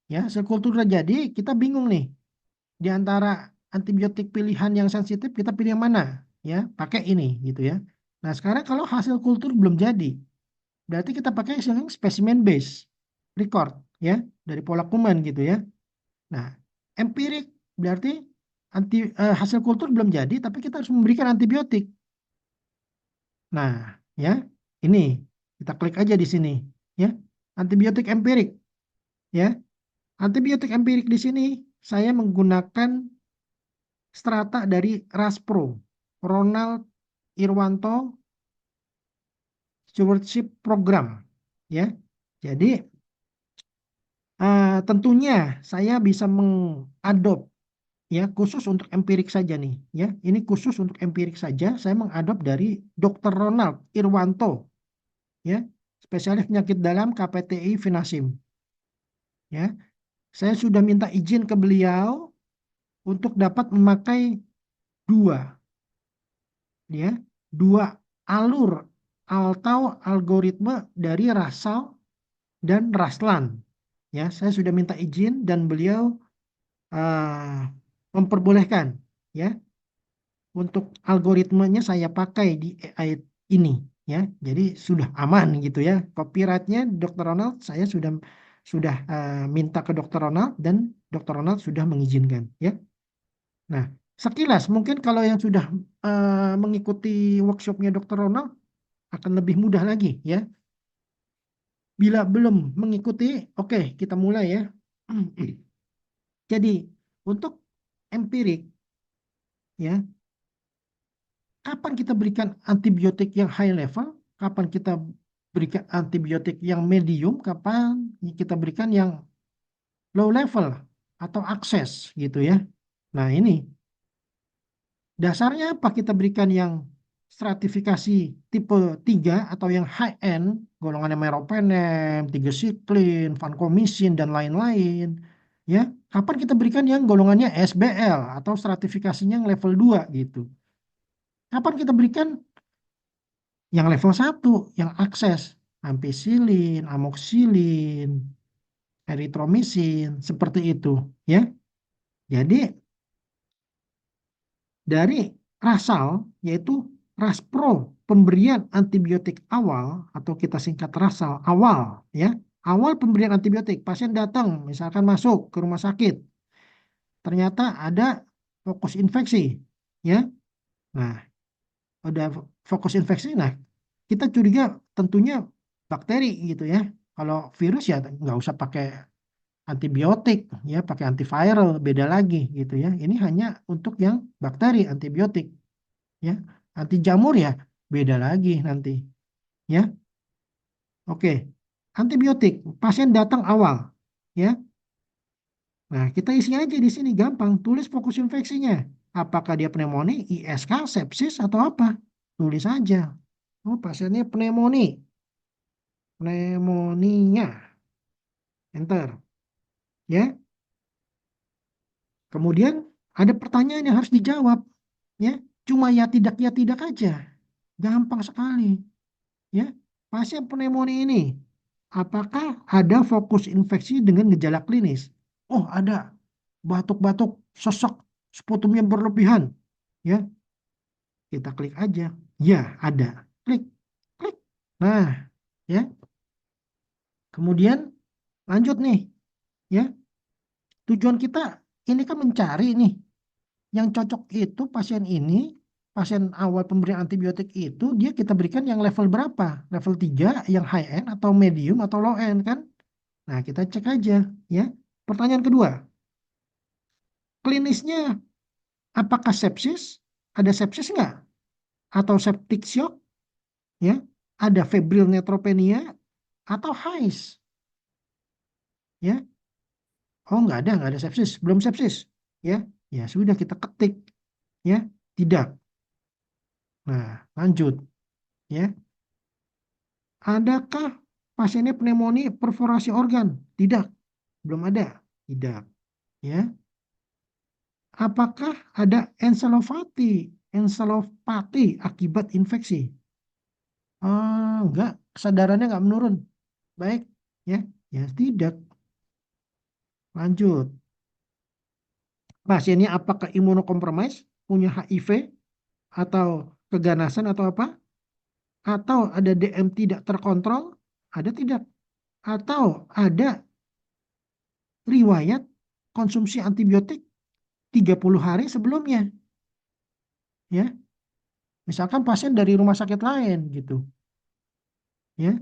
ya, hasil kultur sudah jadi, kita bingung nih. Di antara antibiotik pilihan yang sensitif kita pilih yang mana, ya, pakai ini gitu ya. Nah, sekarang kalau hasil kultur belum jadi, berarti kita pakai yang spesimen base record, ya, dari pola kuman gitu ya. Nah, empirik berarti hasil kultur belum jadi tapi kita harus memberikan antibiotik. Nah, ya, ini kita klik aja di sini, ya, antibiotik empirik, ya. Antibiotik empirik di sini saya menggunakan strata dari Raspro, Ronald Irwanto Stewardship Program, ya. Jadi tentunya saya bisa mengadop, ya, khusus untuk empirik saja nih, ya. Ini khusus untuk empirik saja saya mengadop dari Dr. Ronald Irwanto, ya, spesialis penyakit dalam KPTI Finasim, ya. Saya sudah minta izin ke beliau untuk dapat memakai dua, ya, dua alur atau algoritma dari Russell dan Raslan. Ya, saya sudah minta izin dan beliau memperbolehkan, ya, untuk algoritmanya saya pakai di AI ini, ya. Jadi sudah aman gitu ya. Copyrightnya Dr. Ronald saya sudah sudah minta ke Dokter Ronald dan Dokter Ronald sudah mengizinkan, ya. Nah, sekilas mungkin kalau yang sudah mengikuti workshopnya Dokter Ronald akan lebih mudah lagi, ya. Bila belum mengikuti, oke, kita mulai ya. Jadi untuk empirik, ya, kapan kita berikan antibiotik yang high level, kapan kita berikan antibiotik yang medium, kapan kita berikan yang low level atau akses gitu ya. Nah, ini dasarnya apa kita berikan yang stratifikasi tipe 3 atau yang high end, golongannya meropenem, tigecycline, vancomycin dan lain-lain, ya. Kapan kita berikan yang golongannya SBL atau stratifikasinya yang level 2 gitu. Kapan kita berikan yang level 1 yang akses, ampicillin, amoxicillin, erythromycin, seperti itu, ya. Jadi dari RASAL, yaitu RASPRO, pemberian antibiotik awal atau kita singkat RASAL awal, ya. Awal pemberian antibiotik, pasien datang misalkan masuk ke rumah sakit, ternyata ada fokus infeksi, ya. Nah, udah fokus infeksi, nah kita curiga tentunya bakteri gitu ya. Kalau virus ya nggak usah pakai antibiotik, ya pakai antiviral beda lagi gitu ya. Ini hanya untuk yang bakteri antibiotik, ya. Anti jamur ya beda lagi nanti, ya. Oke, antibiotik pasien datang awal, ya. Nah, kita isi aja di sini gampang, tulis fokus infeksinya. Apakah dia pneumonia, ISK, sepsis atau apa? Tulis aja. Oh, pasiennya pneumonia, enter, ya. Kemudian ada pertanyaan yang harus dijawab, ya. Cuma ya tidak aja, gampang sekali, ya. Pasien pneumonia ini, apakah ada fokus infeksi dengan gejala klinis? Oh, ada, batuk-batuk, sesak, sputumnya berlebihan, ya. Kita klik aja, ya ada, klik, klik. Nah, ya. Kemudian lanjut nih, ya. Tujuan kita ini kan mencari nih yang cocok itu pasien ini, pasien awal pemberian antibiotik itu dia kita berikan yang level berapa? Level 3 yang high end atau medium atau low end kan? Nah, kita cek aja, ya. Pertanyaan kedua, klinisnya apakah sepsis? Ada sepsis nggak? Atau septic shock, ya? Ada febrile neutropenia atau HAIS, ya? Oh, nggak ada sepsis, belum sepsis, ya. Ya sudah kita ketik, ya. Tidak. Nah, lanjut, ya. Adakah pasiennya pneumonia perforasi organ? Tidak, belum ada. Tidak, ya. Apakah ada encephalopati akibat infeksi? Enggak, kesadarannya enggak menurun. Baik, ya. Ya, tidak. Lanjut. Pasiennya apakah imunokompromis, punya HIV atau keganasan atau apa? Atau ada DM tidak terkontrol? Ada tidak? Atau ada riwayat konsumsi antibiotik 30 hari sebelumnya, ya. Misalkan pasien dari rumah sakit lain gitu, ya.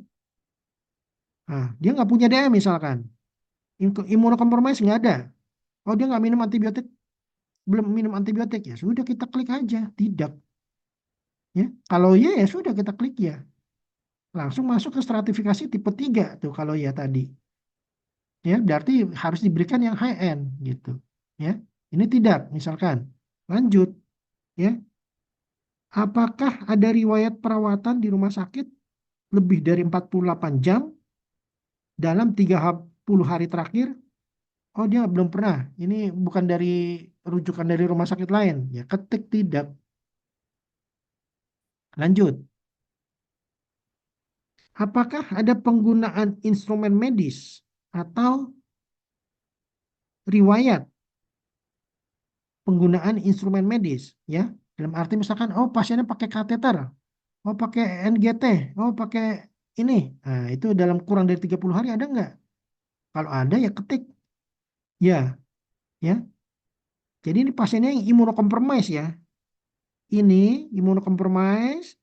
Nah, dia nggak punya DM misalkan, imunokompromis nggak ada. Oh, dia nggak minum antibiotik, belum minum antibiotik, ya sudah kita klik aja tidak, ya. Kalau ya ya sudah kita klik ya, langsung masuk ke stratifikasi tipe 3 tuh kalau ya tadi, ya berarti harus diberikan yang high end gitu, ya. Ini tidak misalkan, lanjut, ya. Apakah ada riwayat perawatan di rumah sakit lebih dari 48 jam dalam 30 hari terakhir? Oh, dia belum pernah. Ini bukan dari rujukan dari rumah sakit lain. Ya, ketik tidak. Lanjut. Apakah ada penggunaan instrumen medis atau riwayat penggunaan instrumen medis? Ya, dalam arti misalkan, oh pasiennya pakai kateter, oh pakai NGT, oh pakai ini. Nah, itu dalam kurang dari 30 hari ada nggak? Kalau ada ya ketik. Ya, ya. Jadi ini pasiennya yang imunokompromis ya. Ini imunokompromis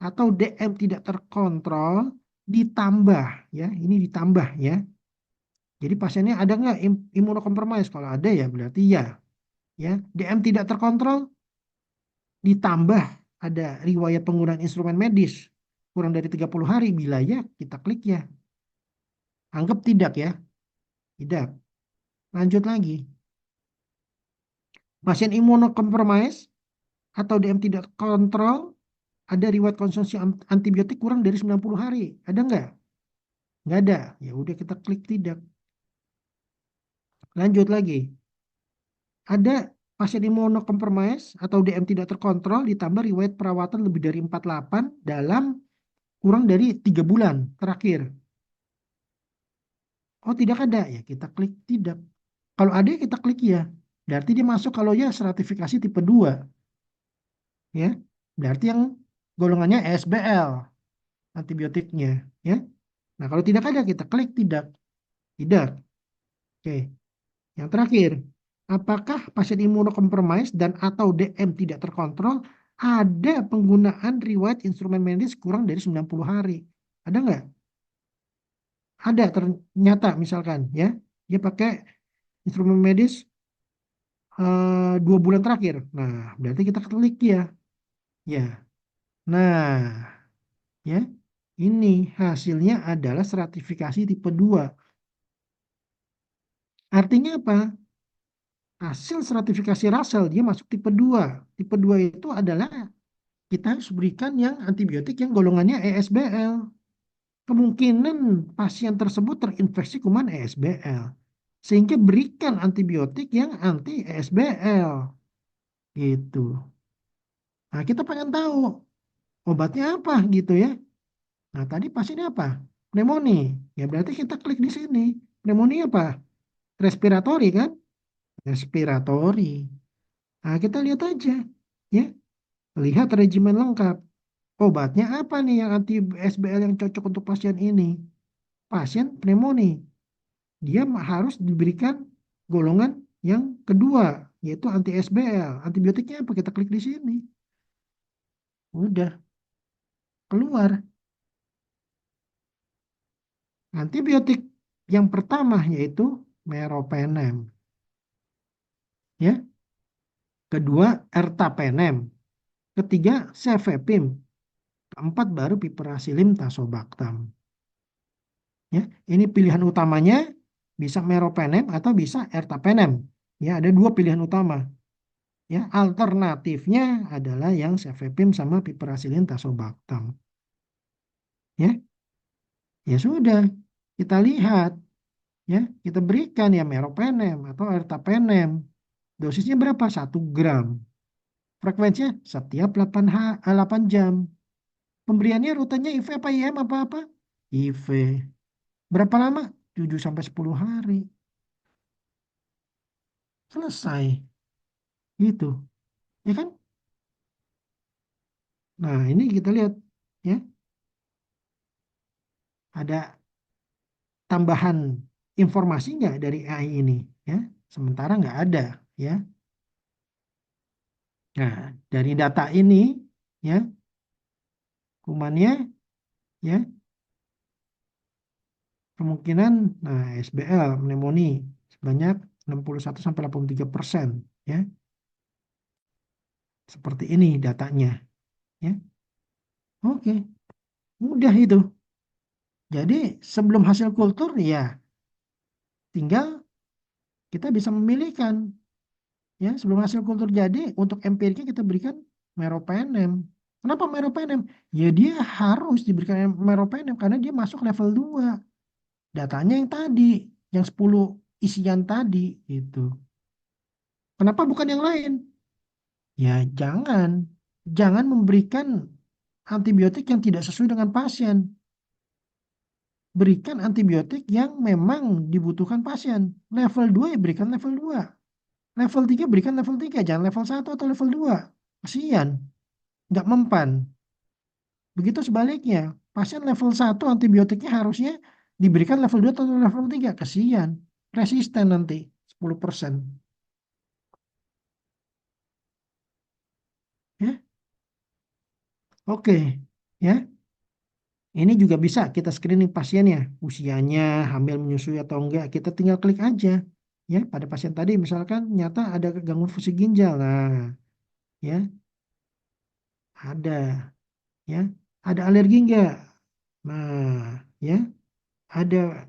atau DM tidak terkontrol ditambah ya. Ini ditambah ya. Jadi pasiennya ada nggak imunokompromis? Kalau ada ya berarti ya. Ya, DM tidak terkontrol ditambah ada riwayat penggunaan instrumen medis kurang dari 30 hari, bila ya kita klik ya. Anggap tidak ya. Tidak. Lanjut lagi. Pasien imunokompromis atau DM tidak kontrol, ada riwayat konsumsi antibiotik kurang dari 90 hari. Ada nggak? Nggak ada. Ya udah kita klik tidak. Lanjut lagi. Ada pasien imunokompromis atau DM tidak terkontrol ditambah riwayat perawatan lebih dari 48 dalam kurang dari 3 bulan terakhir. Oh tidak ada. Ya kita klik tidak. Kalau ada kita klik ya. Berarti dia masuk kalau ya stratifikasi tipe 2. Ya. Berarti yang golongannya ESBL antibiotiknya. Ya. Nah kalau tidak ada kita klik tidak. Tidak. Oke. Yang terakhir, apakah pasien imunokompromis dan atau DM tidak terkontrol ada penggunaan riwayat instrumen medis kurang dari 90 hari? Ada nggak? Ada ternyata misalkan ya, dia pakai instrumen medis 2 bulan terakhir. Nah, berarti kita klik ya. Ya. Nah, ya. Ini hasilnya adalah stratifikasi tipe 2. Artinya apa? Hasil stratifikasi Russell dia masuk tipe 2. Tipe 2 itu adalah kita harus berikan yang antibiotik yang golongannya ESBL. Kemungkinan pasien tersebut terinfeksi kuman ESBL. Sehingga berikan antibiotik yang anti ESBL. Gitu. Nah, kita pengen tahu obatnya apa gitu ya. Nah, tadi pasiennya apa? Pneumonia. Ya berarti kita klik di sini. Pneumonia apa? Respiratori kan? Respiratori. Nah, kita lihat aja. Ya, lihat regimen lengkap. Obatnya apa nih yang anti SBL yang cocok untuk pasien ini? Pasien pneumonia. Dia harus diberikan golongan yang kedua, yaitu anti SBL. Antibiotiknya apa? Kita klik di sini. Udah keluar. Antibiotik yang pertama yaitu meropenem. Ya. Kedua ertapenem. Ketiga cefepim. Keempat baru piperacillin tazobactam. Ya, ini pilihan utamanya bisa meropenem atau bisa ertapenem. Ya, ada 2 pilihan utama. Ya, alternatifnya adalah yang cefepim sama piperacillin tazobactam. Ya, ya sudah. Kita lihat, ya, kita berikan ya meropenem atau ertapenem. Dosisnya berapa? 1 gram. Frekuensinya setiap 8 jam. Pemberiannya rutenya IV apa IM apa-apa? IV. Berapa lama? 7 sampai 10 hari. Selesai. Gitu. Ya kan? Nah, ini kita lihat ya, ada tambahan informasi nggak dari AI ini ya? Sementara nggak ada ya. Nah, dari data ini ya, kumannya ya, kemungkinan nah SBL pneumonia sebanyak 61 sampai 83% ya. Seperti ini datanya ya. Oke, mudah itu. Jadi sebelum hasil kultur ya tinggal kita bisa memilihkan ya sebelum hasil kultur jadi untuk empiriknya kita berikan meropenem. Kenapa meropenem? Ya dia harus diberikan meropenem karena dia masuk level 2. Datanya yang tadi, yang 10 isian tadi itu. Kenapa bukan yang lain? Ya jangan memberikan antibiotik yang tidak sesuai dengan pasien. Berikan antibiotik yang memang dibutuhkan pasien. Level 2 ya berikan level 2. Level 3 berikan level 3, jangan level 1 atau level 2. Kasihan, nggak mempan. Begitu sebaliknya, pasien level 1 antibiotiknya harusnya diberikan level 2 atau level 3, kasihan. Resisten nanti 10%. Ya, oke. Ya, ini juga bisa kita screening pasiennya, usianya, hamil menyusui atau enggak. Kita tinggal klik aja. Ya, pada pasien tadi misalkan nyata ada gangguan fungsi ginjal. Nah, ya, ada, ya. Ada alergi enggak? Nah, ya, ada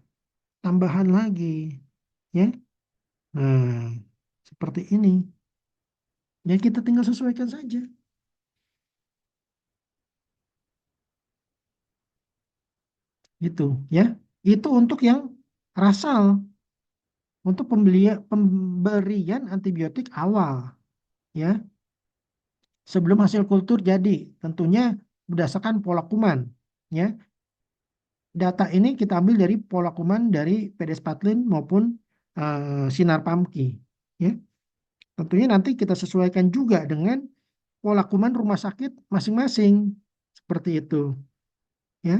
tambahan lagi, ya. Nah, seperti ini. Ya, kita tinggal sesuaikan saja. Gitu, ya. Itu untuk yang rasal, untuk pemberian antibiotik awal, ya. Sebelum hasil kultur jadi, tentunya berdasarkan pola kuman, ya. Data ini kita ambil dari pola kuman dari Pedes-Patlin maupun Sinar Pamki, ya. Tentunya nanti kita sesuaikan juga dengan pola kuman rumah sakit masing-masing, seperti itu, ya.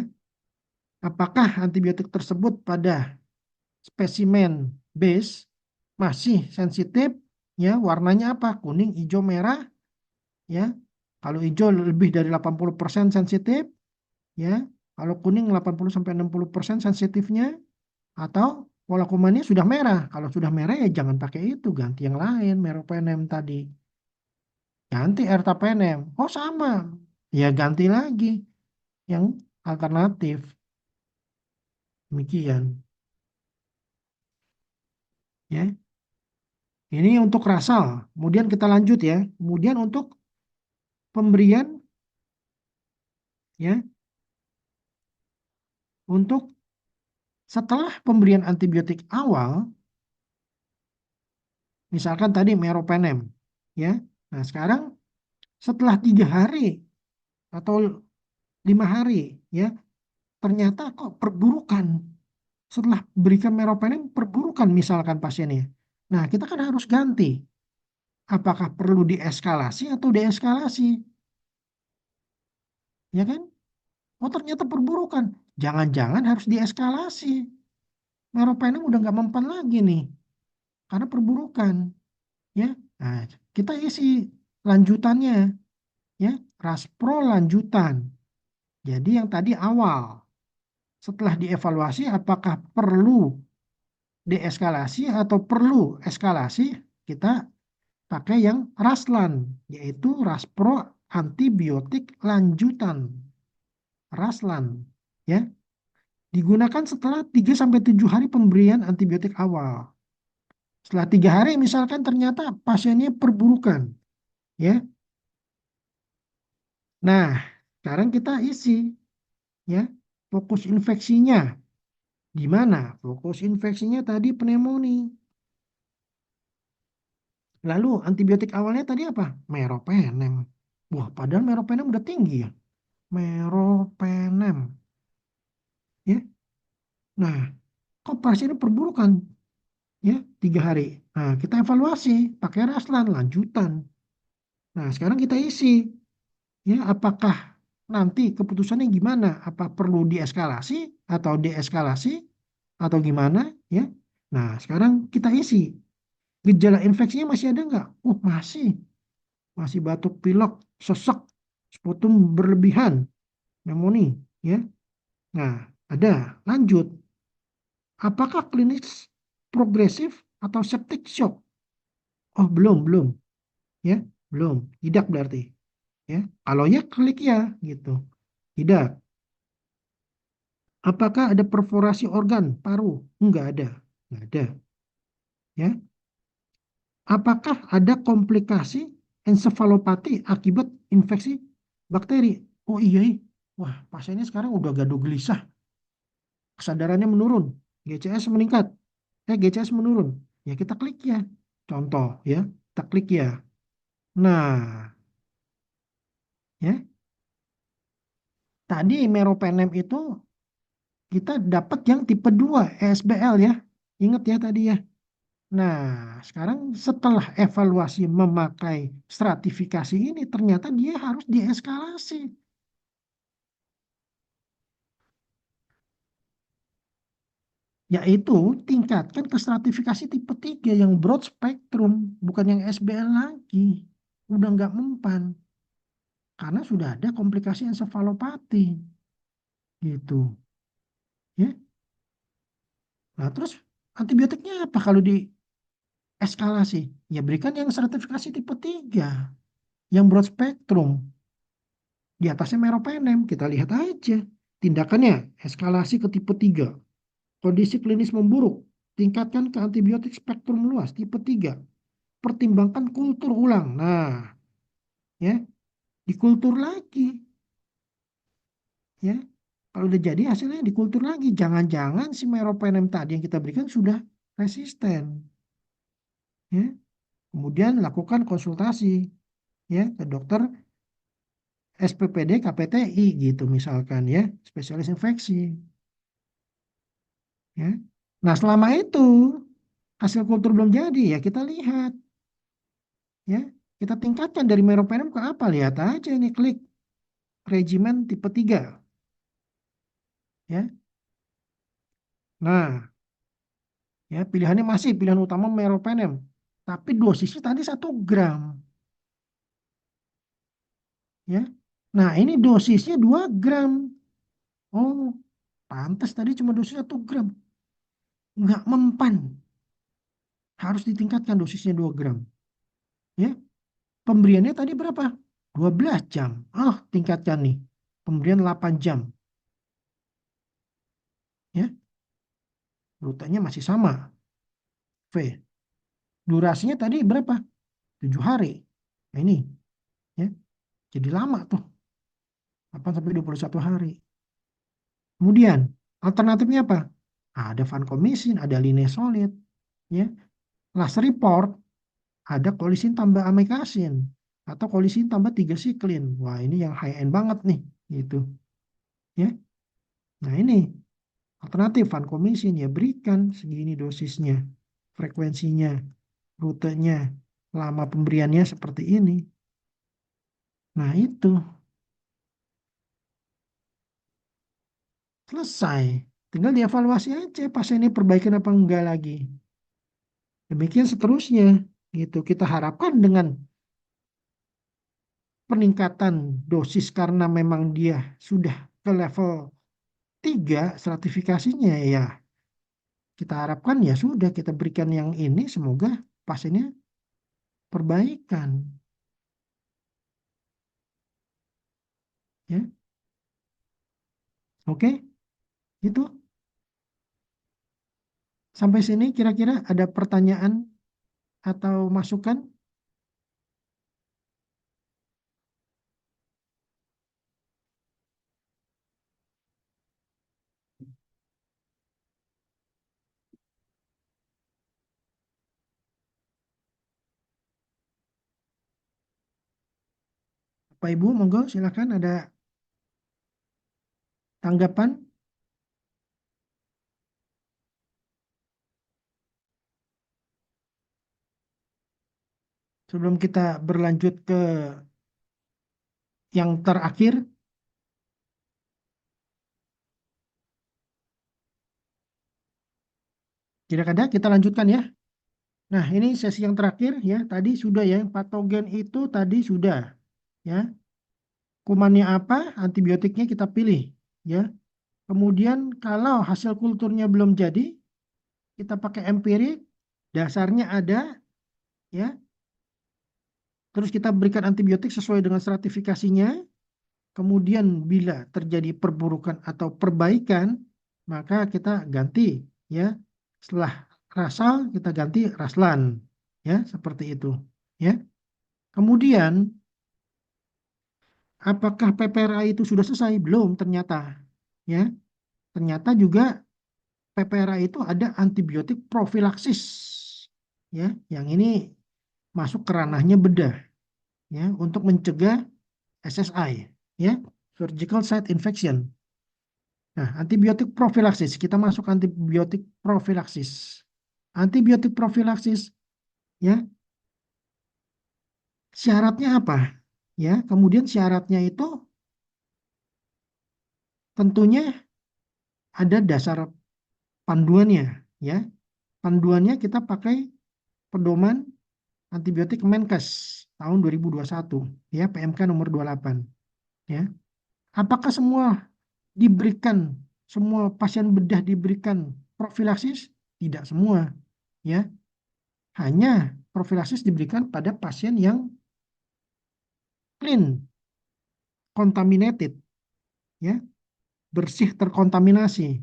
Apakah antibiotik tersebut pada spesimen base masih sensitif, ya, warnanya apa, kuning, hijau, merah, ya. Kalau hijau lebih dari 80% sensitif, ya. Kalau kuning 80 sampai 60% sensitifnya, atau pola kumannya sudah merah. Kalau sudah merah ya jangan pakai itu, ganti yang lain, meropenem tadi. Ganti ertapenem. Oh sama, ya ganti lagi yang alternatif. Demikian, ya. Ini untuk rasal. Kemudian kita lanjut, ya. Kemudian untuk pemberian, ya, untuk setelah pemberian antibiotik awal, misalkan tadi meropenem, ya. Nah, sekarang setelah 3 hari atau 5 hari, ya, ternyata kok perburukan. Setelah berikan meropenem, perburukan misalkan pasiennya. Nah, kita kan harus ganti. Apakah perlu dieskalasi atau deeskalasi, ya kan? Oh, ternyata perburukan. Jangan-jangan harus dieskalasi. Meropenem udah nggak mempan lagi nih, karena perburukan, ya. Nah, kita isi lanjutannya, ya, raspro lanjutan. Jadi yang tadi awal, setelah dievaluasi apakah perlu deeskalasi atau perlu eskalasi, kita pakai yang raslan, yaitu raspro antibiotik lanjutan, raslan, ya. Digunakan setelah 3 sampai 7 hari pemberian antibiotik awal. Setelah 3 hari misalkan ternyata pasiennya perburukan, ya. Nah, sekarang kita isi, ya, fokus infeksinya. Gimana? Fokus infeksinya tadi pneumonia. Lalu antibiotik awalnya tadi apa? Meropenem. Wah, padahal meropenem udah tinggi, ya. Meropenem, ya. Nah, kok pasiennya perburukan, ya, 3 hari. Nah, kita evaluasi pakai raslan lanjutan. Nah, sekarang kita isi, ya, apakah nanti keputusannya gimana? Apa perlu dieskalasi atau deeskalasi atau gimana, ya? Nah, sekarang kita isi. Gejala infeksinya masih ada nggak? Oh, masih batuk pilek, sesak, sputum berlebihan, pneumonia, ya. Nah, ada. Lanjut. Apakah klinis progresif atau septic shock? Oh, belum, belum, ya, belum. Tidak berarti, ya. Kalau ya klik ya, gitu. Tidak. Apakah ada perforasi organ paru? Enggak ada. Enggak ada, ya. Apakah ada komplikasi ensefalopati akibat infeksi bakteri? Oh iya, wah, pasiennya sekarang udah gaduh gelisah, kesadarannya menurun, GCS meningkat, GCS menurun. Ya kita klik ya. Contoh, ya, kita klik ya. Nah, ya, tadi meropenem itu kita dapat yang tipe 2 ESBL, ya. Ingat ya tadi ya. Nah, sekarang setelah evaluasi memakai stratifikasi ini, ternyata dia harus dieskalasi. yaitu tingkatkan ke stratifikasi tipe 3 yang broad spectrum, bukan yang SBL lagi. Udah nggak mempan, karena sudah ada komplikasi ensefalopati. Gitu. Ya. Nah, terus antibiotiknya apa kalau di eskalasi? Ya berikan yang stratifikasi tipe 3, yang broad spectrum. Di atasnya meropenem, kita lihat aja. Tindakannya, eskalasi ke tipe 3. Kondisi klinis memburuk, tingkatkan ke antibiotik spektrum luas, tipe 3. Pertimbangkan kultur ulang. Nah, ya, dikultur lagi. Ya, kalau udah jadi hasilnya dikultur lagi. Jangan-jangan si meropenem tadi yang kita berikan sudah resisten. Ya, kemudian lakukan konsultasi ya ke dokter SPPD KPTI gitu misalkan ya, spesialis infeksi. Ya. Nah, selama itu hasil kultur belum jadi ya kita lihat ya. Kita tingkatkan dari meropenem ke apa? Lihat aja ini klik regimen tipe 3 ya. Nah, ya pilihannya masih pilihan utama meropenem. Tapi dosisnya tadi 1 gram ya. Nah, ini dosisnya 2 gram. Oh, pantas tadi cuma dosis 1 gram. Nggak mempan. Harus ditingkatkan dosisnya 2 gram. Ya, pemberiannya tadi berapa? 12 jam. Oh, tingkatkan nih. Pemberian 8 jam. Ya, rutenya masih sama. V. Durasinya tadi berapa? 7 hari. Nah, ini ya. Jadi lama tuh. 8 sampai 21 hari. Kemudian alternatifnya apa? Ada vancomycin, ada linezolid, ya. Last report ada kolisin tambah amikacin atau kolisin tambah 3 siklin. Wah, ini yang high end banget nih, gitu. Ya. Nah, ini alternatif vancomycin ya berikan segini dosisnya, frekuensinya, rutenya, lama pemberiannya seperti ini. Nah, itu selesai. Tinggal dievaluasi aja pasien ini perbaikan apa enggak lagi. Demikian seterusnya gitu. Kita harapkan dengan peningkatan dosis karena memang dia sudah ke level 3 stratifikasinya ya. Kita harapkan ya sudah kita berikan yang ini semoga pasiennya perbaikan ya. Oke, itu sampai sini kira-kira ada pertanyaan atau masukan? Pak Ibu, monggo silakan ada tanggapan sebelum kita berlanjut ke yang terakhir. Tidak ada, kita lanjutkan ya. Nah, ini sesi yang terakhir ya. Tadi sudah ya, yang patogen itu tadi sudah ya. Kumannya apa? Antibiotiknya kita pilih ya. Kemudian kalau hasil kulturnya belum jadi, kita pakai empirik, dasarnya ada ya. Terus kita berikan antibiotik sesuai dengan stratifikasinya. Kemudian bila terjadi perburukan atau perbaikan, maka kita ganti ya. Setelah rasal kita ganti raslan ya, seperti itu ya. Kemudian apakah PPRA itu sudah selesai? Belum ternyata ya. Ternyata juga PPRA itu ada antibiotik profilaksis ya. Yang ini masuk ke ranahnya bedah ya untuk mencegah SSI ya, surgical site infection. Nah, antibiotik profilaksis, kita masuk antibiotik profilaksis. Antibiotik profilaksis ya, syaratnya apa? Ya, kemudian syaratnya itu tentunya ada dasar panduannya ya. Panduannya kita pakai pedoman antibiotik Kemenkes tahun 2021 ya, PMK nomor 28 ya. Apakah semua pasien bedah diberikan profilaksis? Tidak semua ya. Hanya profilaksis diberikan pada pasien yang clean contaminated ya, bersih terkontaminasi.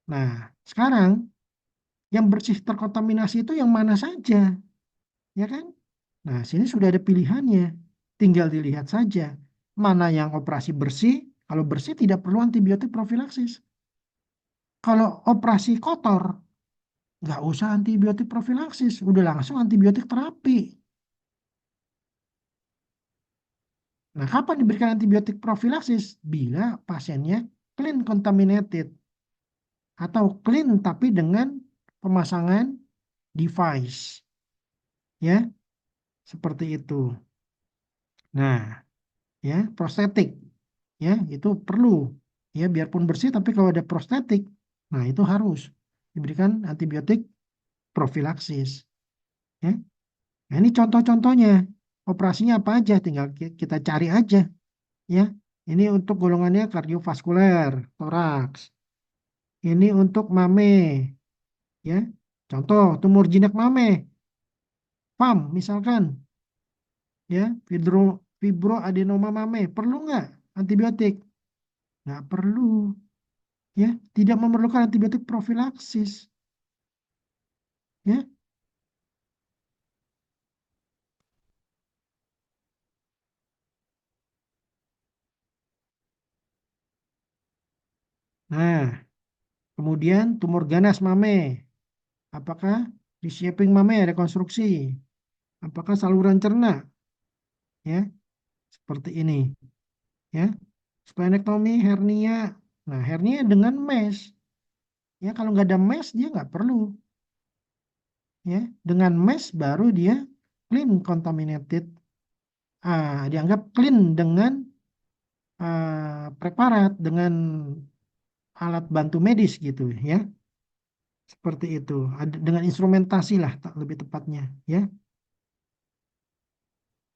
Nah, sekarang yang bersih terkontaminasi itu yang mana saja, ya kan? Nah, sini sudah ada pilihannya. Tinggal dilihat saja mana yang operasi bersih. Kalau bersih tidak perlu antibiotik profilaksis. Kalau operasi kotor, nggak usah antibiotik profilaksis, udah langsung antibiotik terapi. Nah, kapan diberikan antibiotik profilaksis? Bila pasiennya clean contaminated atau clean tapi dengan pemasangan device, ya, seperti itu. Nah, ya, prostetik, ya, itu perlu, ya, biarpun bersih tapi kalau ada prostetik, nah itu harus diberikan antibiotik profilaksis, ya. Nah, ini contoh-contohnya. Operasinya apa aja? Tinggal kita cari aja, ya. Ini untuk golongannya kardiovaskuler, toraks. Ini untuk mame, ya. Contoh tumor jinak mame, PAM misalkan, ya, fibroadenoma mame, perlu nggak antibiotik? Nggak perlu, ya. Tidak memerlukan antibiotik profilaksis, ya. Nah, kemudian tumor ganas mame, apakah reshaping mame rekonstruksi? Apakah saluran cerna? Ya, seperti ini. Ya, splenektomi, hernia. Nah, hernia dengan mesh. Ya, kalau nggak ada mesh dia nggak perlu. Ya, dengan mesh baru dia clean contaminated. Dianggap clean dengan preparat, dengan alat bantu medis gitu ya. Seperti itu. Dengan instrumentasi lah lebih tepatnya. Ya.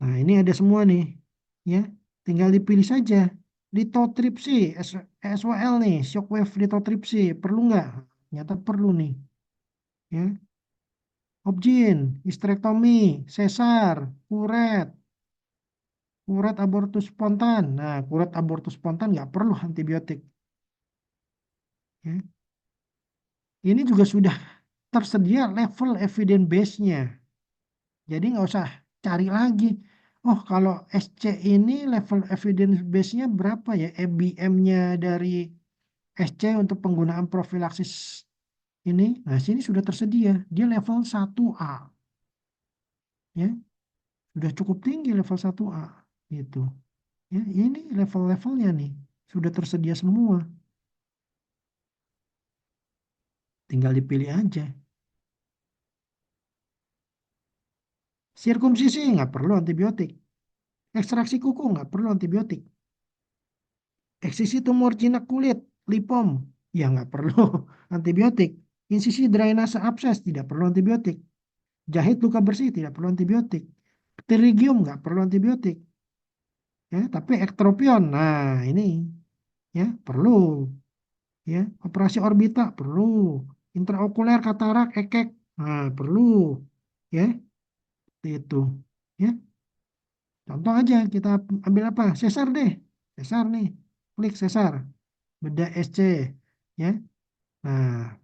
Nah, ini ada semua nih. Ya, tinggal dipilih saja. Lithotripsy, SWL nih, shockwave lithotripsy, perlu nggak? Ternyata perlu nih. Ya, Opjin, histerektomi, sesar, kuret, kuret abortus spontan. Nah, kuret abortus spontan nggak perlu antibiotik. Ya. Ini juga sudah tersedia level evidence base-nya. Jadi nggak usah cari lagi. Oh, kalau SC ini level evidence base-nya berapa ya? EBM-nya dari SC untuk penggunaan profilaksis ini. Nah, sini sudah tersedia. Dia level 1A. Ya, sudah cukup tinggi level 1A. Gitu. Ya, ini level-levelnya nih. Sudah tersedia semua. Tinggal dipilih aja. Sirkumsisi nggak perlu antibiotik. Ekstraksi kuku nggak perlu antibiotik. Eksisi tumor jinak kulit, lipom, ya nggak perlu antibiotik. Insisi drainase abses tidak perlu antibiotik. Jahit luka bersih tidak perlu antibiotik. Pterygium nggak perlu antibiotik. Ya, tapi ektropion, nah ini ya perlu. Ya, operasi orbita perlu. Intraokuler katarak, ekek, nah perlu. Ya, seperti itu. Ya, contoh aja kita ambil apa? Sesar deh. Sesar nih. Klik sesar. Bedah SC. Ya. Nah,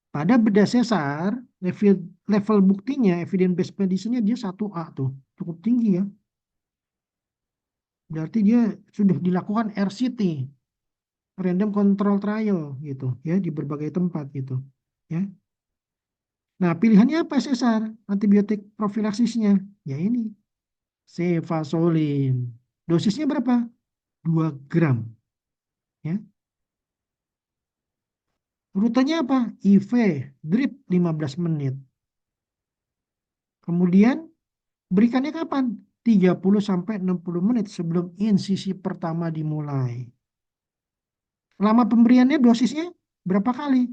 pada bedah sesar, level, level buktinya, evidence based medicine-nya dia 1A tuh. Cukup tinggi ya. Berarti dia sudah dilakukan RCT, random control trial gitu ya, di berbagai tempat gitu. Ya. Nah, pilihannya apa sesar? Antibiotik profilaksisnya. Ya ini, cefazolin. Dosisnya berapa? 2 gram. Ya. Rutenya apa? IV, drip 15 menit. Kemudian berikannya kapan? 30 sampai 60 menit sebelum insisi pertama dimulai. Lama pemberiannya dosisnya Berapa kali?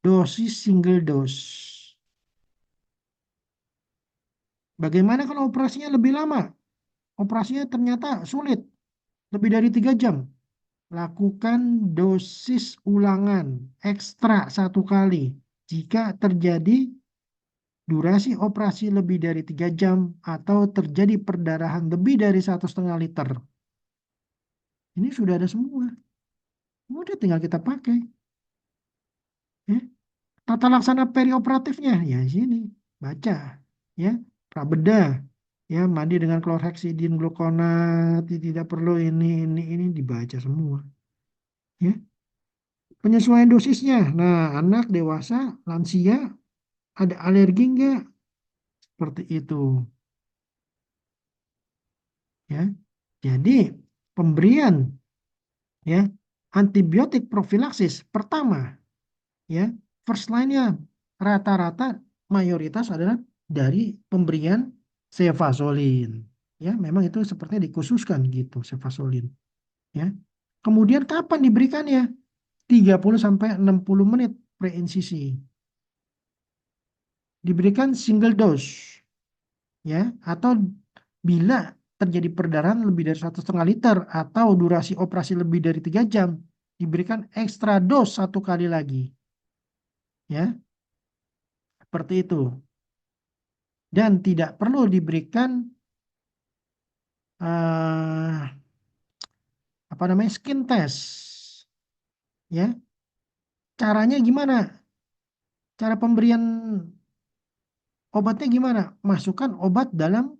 Dosis single dose. Bagaimana kalau operasinya lebih lama? Operasinya ternyata sulit, lebih dari 3 jam. Lakukan dosis ulangan ekstra 1 kali. Jika terjadi durasi operasi lebih dari 3 jam atau terjadi perdarahan lebih dari 1,5 liter. Ini sudah ada semua. Udah tinggal kita pakai. Ya. Tata laksana perioperatifnya ya sini baca ya prabedah ya mandi dengan klorheksidin glukonat tidak perlu ini dibaca semua ya penyesuaian dosisnya. Nah, anak dewasa lansia ada alergi enggak seperti itu ya. Jadi pemberian ya antibiotik profilaksis pertama ya first line-nya rata-rata mayoritas adalah dari pemberian cefazolin ya memang itu sepertinya dikhususkan gitu cefazolin ya kemudian kapan diberikannya 30 sampai 60 menit preinsisi diberikan single dose ya atau bila terjadi perdarahan lebih dari 1,5 liter atau durasi operasi lebih dari 3 jam diberikan ekstra dose 1 kali lagi ya seperti itu dan tidak perlu diberikan eh, apa namanya skin test ya caranya gimana cara pemberian obatnya gimana masukkan obat dalam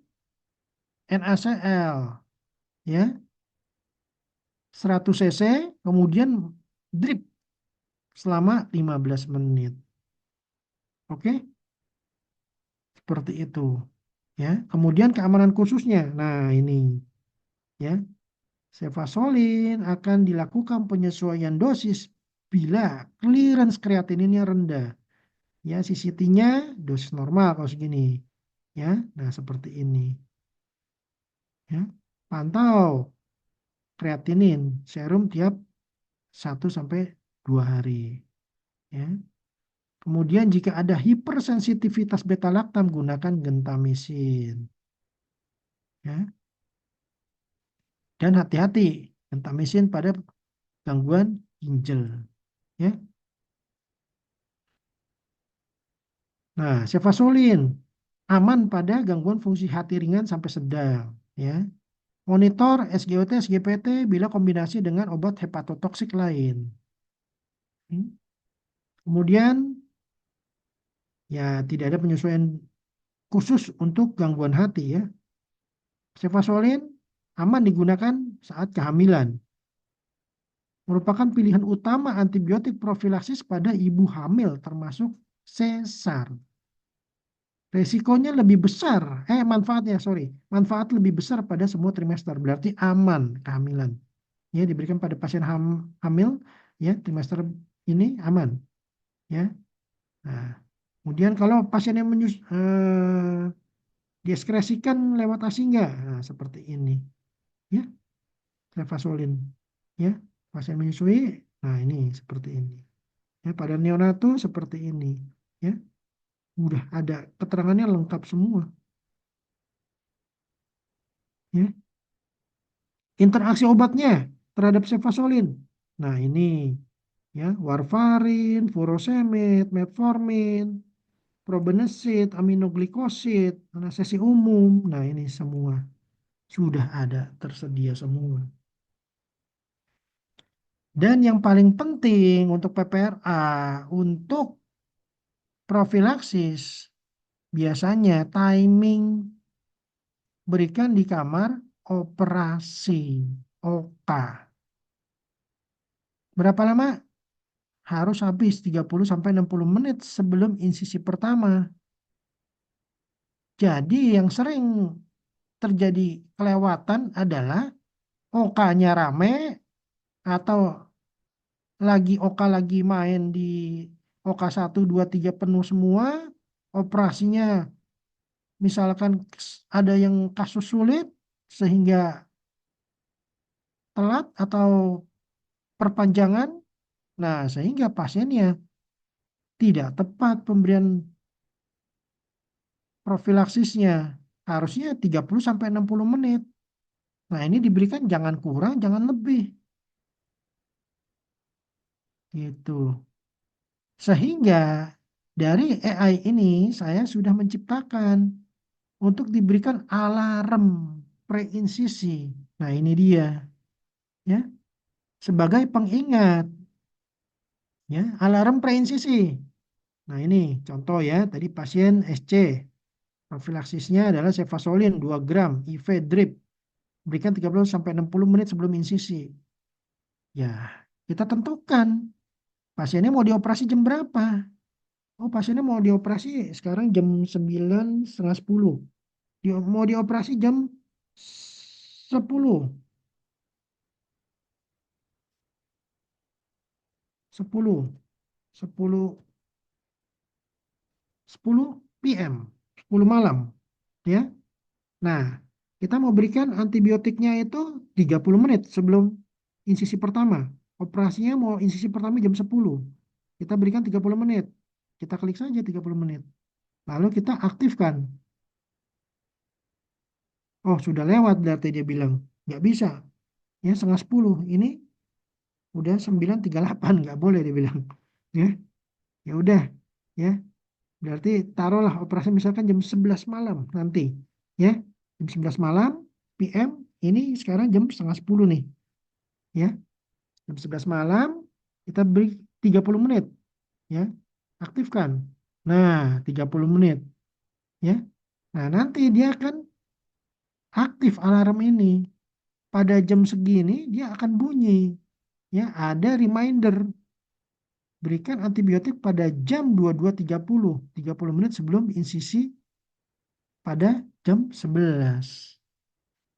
NaCl ya 100 cc kemudian drip selama 15 menit oke seperti itu ya kemudian keamanan khususnya nah ini ya cefazolin akan dilakukan penyesuaian dosis bila clearance kreatininnya rendah ya CCT-nya dosis normal kalau segini ya nah seperti ini ya pantau kreatinin serum tiap 1 sampai 2 hari ya kemudian jika ada hipersensitivitas beta laktam gunakan gentamisin ya dan hati-hati gentamisin pada gangguan ginjal ya nah cefazolin aman pada gangguan fungsi hati ringan sampai sedang ya monitor SGOT, SGPT bila kombinasi dengan obat hepatotoksik lain. Kemudian ya tidak ada penyesuaian khusus untuk gangguan hati ya. Cefazolin aman digunakan saat kehamilan. Merupakan pilihan utama antibiotik profilaksis pada ibu hamil termasuk sesar. Resikonya lebih besar, manfaatnya sorry, manfaat lebih besar pada semua trimester berarti aman kehamilan. Ya diberikan pada pasien hamil ya trimester ini aman ya. Nah, kemudian kalau pasien yang dieskresikan lewat ASI enggak? Nah, seperti ini ya cefazolin ya pasien menyusui. Nah, ini seperti ini. Ya, pada neonatal seperti ini ya. Udah ada keterangannya lengkap semua ya. Interaksi obatnya terhadap cefazolin. Nah, ini ya warfarin, furosemid, metformin, probenesid, aminoglikosid, anestesi umum. Nah, ini semua sudah ada tersedia semua. Dan yang paling penting untuk PPRA, untuk profilaksis, biasanya timing berikan di kamar operasi OK. Berapa lama? Harus habis 30 sampai 60 menit sebelum insisi pertama. Jadi yang sering terjadi kelewatan adalah OK-nya rame atau OK lagi main di OK 1, 2, 3 penuh semua, operasinya misalkan ada yang kasus sulit sehingga telat atau perpanjangan Nah, sehingga pasiennya tidak tepat pemberian profilaksisnya. Harusnya 30 sampai 60 menit. Nah, ini diberikan jangan kurang, jangan lebih. Gitu. Sehingga dari AI ini saya sudah menciptakan untuk diberikan alarm preinsisi. Nah, ini dia ya, sebagai pengingat ya, alarm preinsisi. Nah, ini contoh ya, tadi pasien SC. Profilaksisnya adalah cefazolin 2 gram IV drip. Berikan 30 sampai 60 menit sebelum insisi. Ya, kita tentukan pasiennya mau dioperasi jam berapa. Oh, pasiennya mau dioperasi sekarang jam 9, setengah 10. Mau dioperasi jam 10, 10, 10, 10 PM, 10 malam. Ya. Nah, kita mau berikan antibiotiknya itu 30 menit sebelum insisi pertama. Operasinya mau insisi pertama jam 10. Kita berikan 30 menit. Kita klik saja 30 menit. Lalu kita aktifkan. Oh, sudah lewat berarti dia bilang. Nggak bisa. Ya, setengah 10. Ini udah 9.38. Nggak boleh dia bilang. Ya, ya udah. Ya, berarti taruhlah operasi misalkan jam 11 malam nanti. Ya, jam 11 malam PM. Ini sekarang jam setengah 10 nih. Ya, jam 11 malam kita beri 30 menit. Ya, aktifkan. Nah, 30 menit. Ya, nah nanti dia akan aktif alarm ini. Pada jam segini dia akan bunyi. Ya, ada reminder. Berikan antibiotik pada jam 22.30, 30 menit sebelum insisi pada jam 11.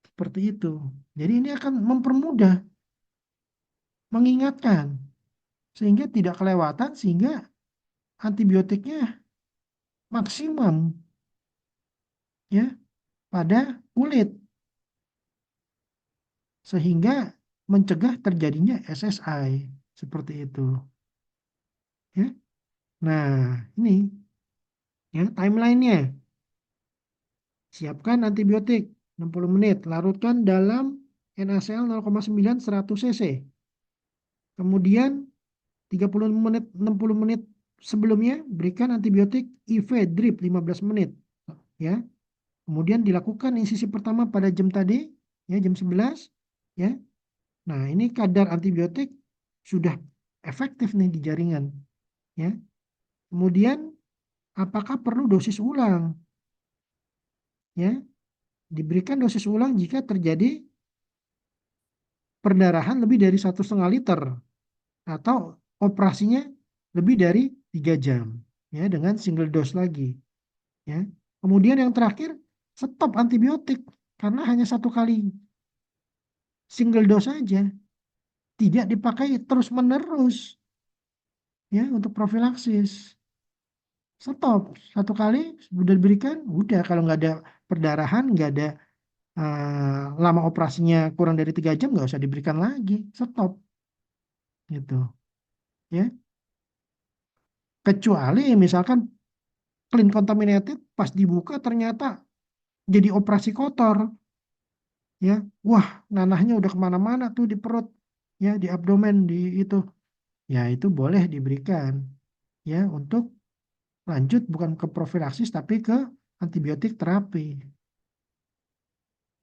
Seperti itu. Jadi ini akan mempermudah, mengingatkan, sehingga tidak kelewatan, sehingga antibiotiknya maksimum ya pada kulit, sehingga mencegah terjadinya SSI. Seperti itu. Ya. Nah, ini ya timelinenya. Siapkan antibiotik 60 menit, larutkan dalam NaCl 0,9 100 cc. Kemudian 30 menit 60 menit sebelumnya berikan antibiotik IV drip 15 menit ya. Kemudian dilakukan insisi pertama pada jam tadi ya jam 11 ya. Nah, ini kadar antibiotik sudah efektif nih di jaringan ya. Kemudian apakah perlu dosis ulang ya? Diberikan dosis ulang jika terjadi perdarahan lebih dari 1,5 liter atau operasinya lebih dari 3 jam ya dengan single dose lagi ya. Kemudian yang terakhir, stop antibiotik karena hanya 1 kali single dose saja, tidak dipakai terus-menerus ya untuk profilaksis. Stop 1 kali sudah diberikan, udah kalau nggak ada perdarahan, nggak ada lama operasinya kurang dari 3 jam, nggak usah diberikan lagi, stop gitu ya. Kecuali misalkan clean contaminated pas dibuka ternyata jadi operasi kotor ya, wah nanahnya udah kemana-mana tuh di perut ya, di abdomen, di itu ya, itu boleh diberikan ya untuk lanjut bukan ke profilaksis tapi ke antibiotik terapi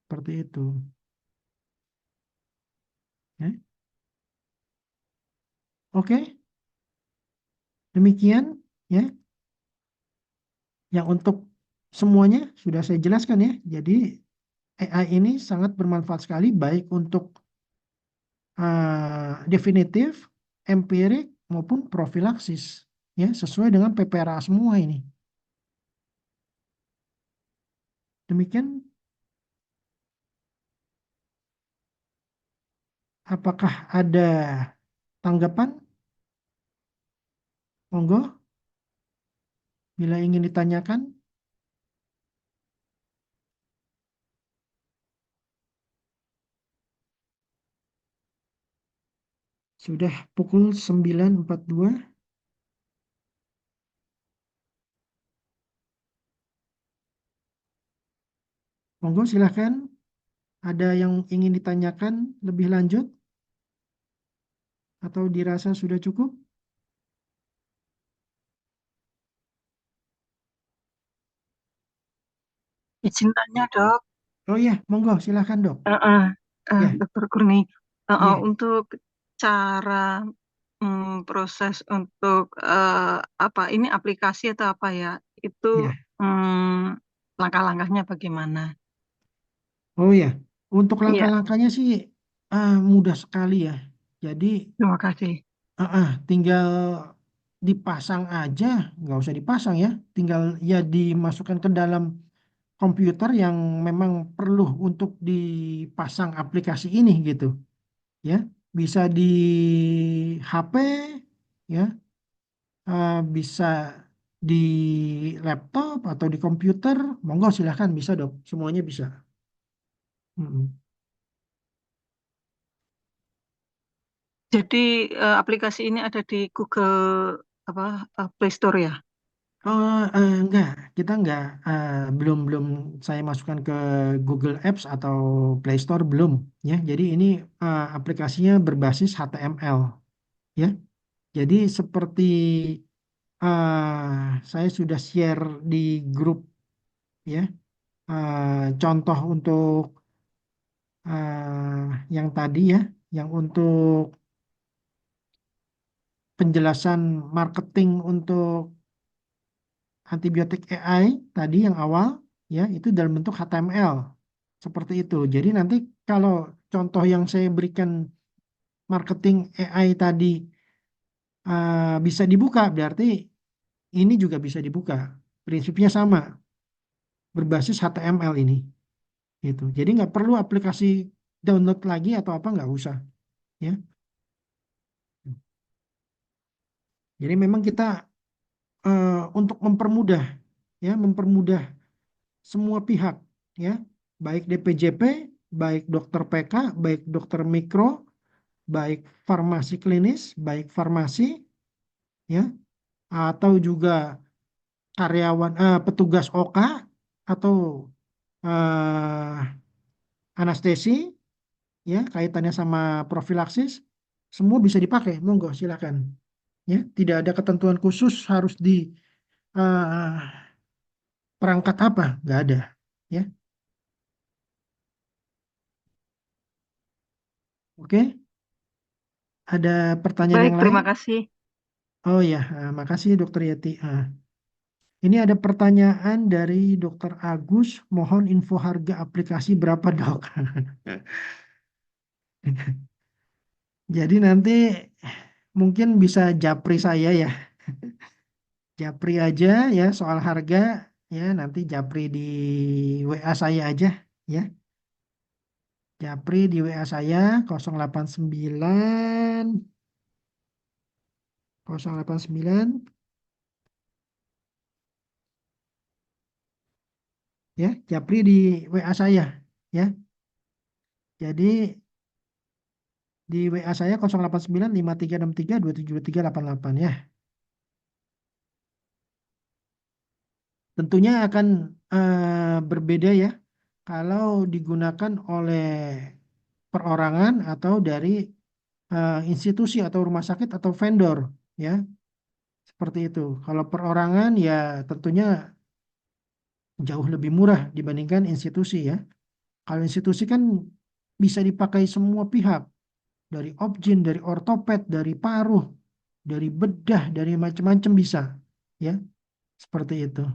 seperti itu ya. Oke, demikian ya yang untuk semuanya sudah saya jelaskan ya. Jadi AI ini sangat bermanfaat sekali baik untuk definitif, empirik maupun profilaksis ya, sesuai dengan PPRA semua ini. Demikian, apakah ada tanggapan? Monggo, bila ingin ditanyakan. Sudah pukul 9.42. Monggo silahkan. Ada yang ingin ditanyakan lebih lanjut atau dirasa sudah cukup? Izin tanya dok. Oh iya, monggo silahkan dok. Heeh, Ya, Dokter Kurni, iya, untuk cara proses untuk apa ini aplikasi atau apa ya itu iya. langkah-langkahnya bagaimana? Oh iya, untuk Iya, langkah-langkahnya sih mudah sekali ya. Jadi terima kasih. tinggal dipasang aja, nggak usah dipasang ya. Tinggal ya dimasukkan ke dalam komputer yang memang perlu untuk dipasang aplikasi ini gitu. Ya, bisa di HP, ya, bisa di laptop atau di komputer. Monggo silahkan bisa dok, semuanya bisa. Mm-mm. Jadi aplikasi ini ada di Google apa Play Store ya? Oh, enggak, kita enggak, belum belum saya masukkan ke Google Apps atau Play Store belum, ya. Jadi ini aplikasinya berbasis HTML, ya. Jadi seperti saya sudah share di grup, ya, contoh untuk yang tadi ya, yang untuk penjelasan marketing untuk antibiotik AI tadi yang awal ya itu dalam bentuk HTML seperti itu. Jadi nanti kalau contoh yang saya berikan marketing AI tadi bisa dibuka berarti ini juga bisa dibuka. Prinsipnya sama, berbasis HTML ini gitu. Jadi nggak perlu aplikasi download lagi atau apa nggak usah ya. Jadi memang kita untuk mempermudah ya mempermudah semua pihak ya, baik DPJP, baik dokter PK, baik dokter mikro, baik farmasi klinis, baik farmasi ya, atau juga karyawan petugas OK atau eh, anestesi ya, kaitannya sama profilaksis, semua bisa dipakai. Monggo silakan. Ya, tidak ada ketentuan khusus harus di eh, perangkat apa, nggak ada. Ya, oke. Ada pertanyaan Baik, yang lain? terima kasih. Oh ya, makasih Dokter Yeti. Ini ada pertanyaan dari Dokter Agus. Mohon info harga aplikasi berapa dok? Jadi nanti mungkin bisa japri saya ya. Japri aja ya soal harga ya. Nanti japri di WA saya aja ya. Japri di WA saya 089 089 ya. Japri di WA saya ya. Jadi di WA saya 0895 5363 272388 ya. Tentunya akan berbeda ya kalau digunakan oleh perorangan atau dari institusi atau rumah sakit atau vendor ya. Seperti itu. Kalau perorangan ya tentunya jauh lebih murah dibandingkan institusi ya. Kalau institusi kan bisa dipakai semua pihak, dari objin, dari ortoped, dari paruh, dari bedah, dari macam-macam bisa ya. Seperti itu.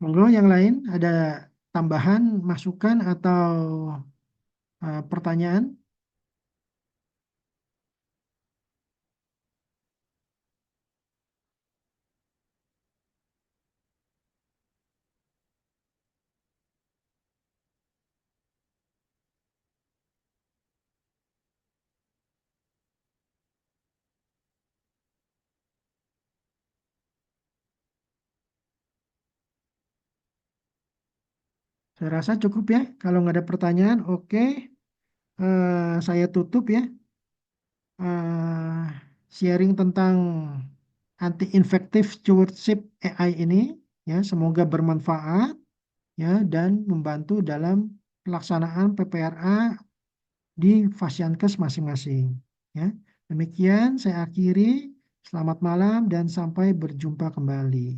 Monggo yang lain ada tambahan, masukan atau pertanyaan? Saya rasa cukup ya. Kalau nggak ada pertanyaan, oke. Saya tutup ya. Sharing tentang anti-infective stewardship AI ini. Ya, semoga bermanfaat ya dan membantu dalam pelaksanaan PPRA di Fasiankes masing-masing. Ya, demikian saya akhiri. Selamat malam dan sampai berjumpa kembali.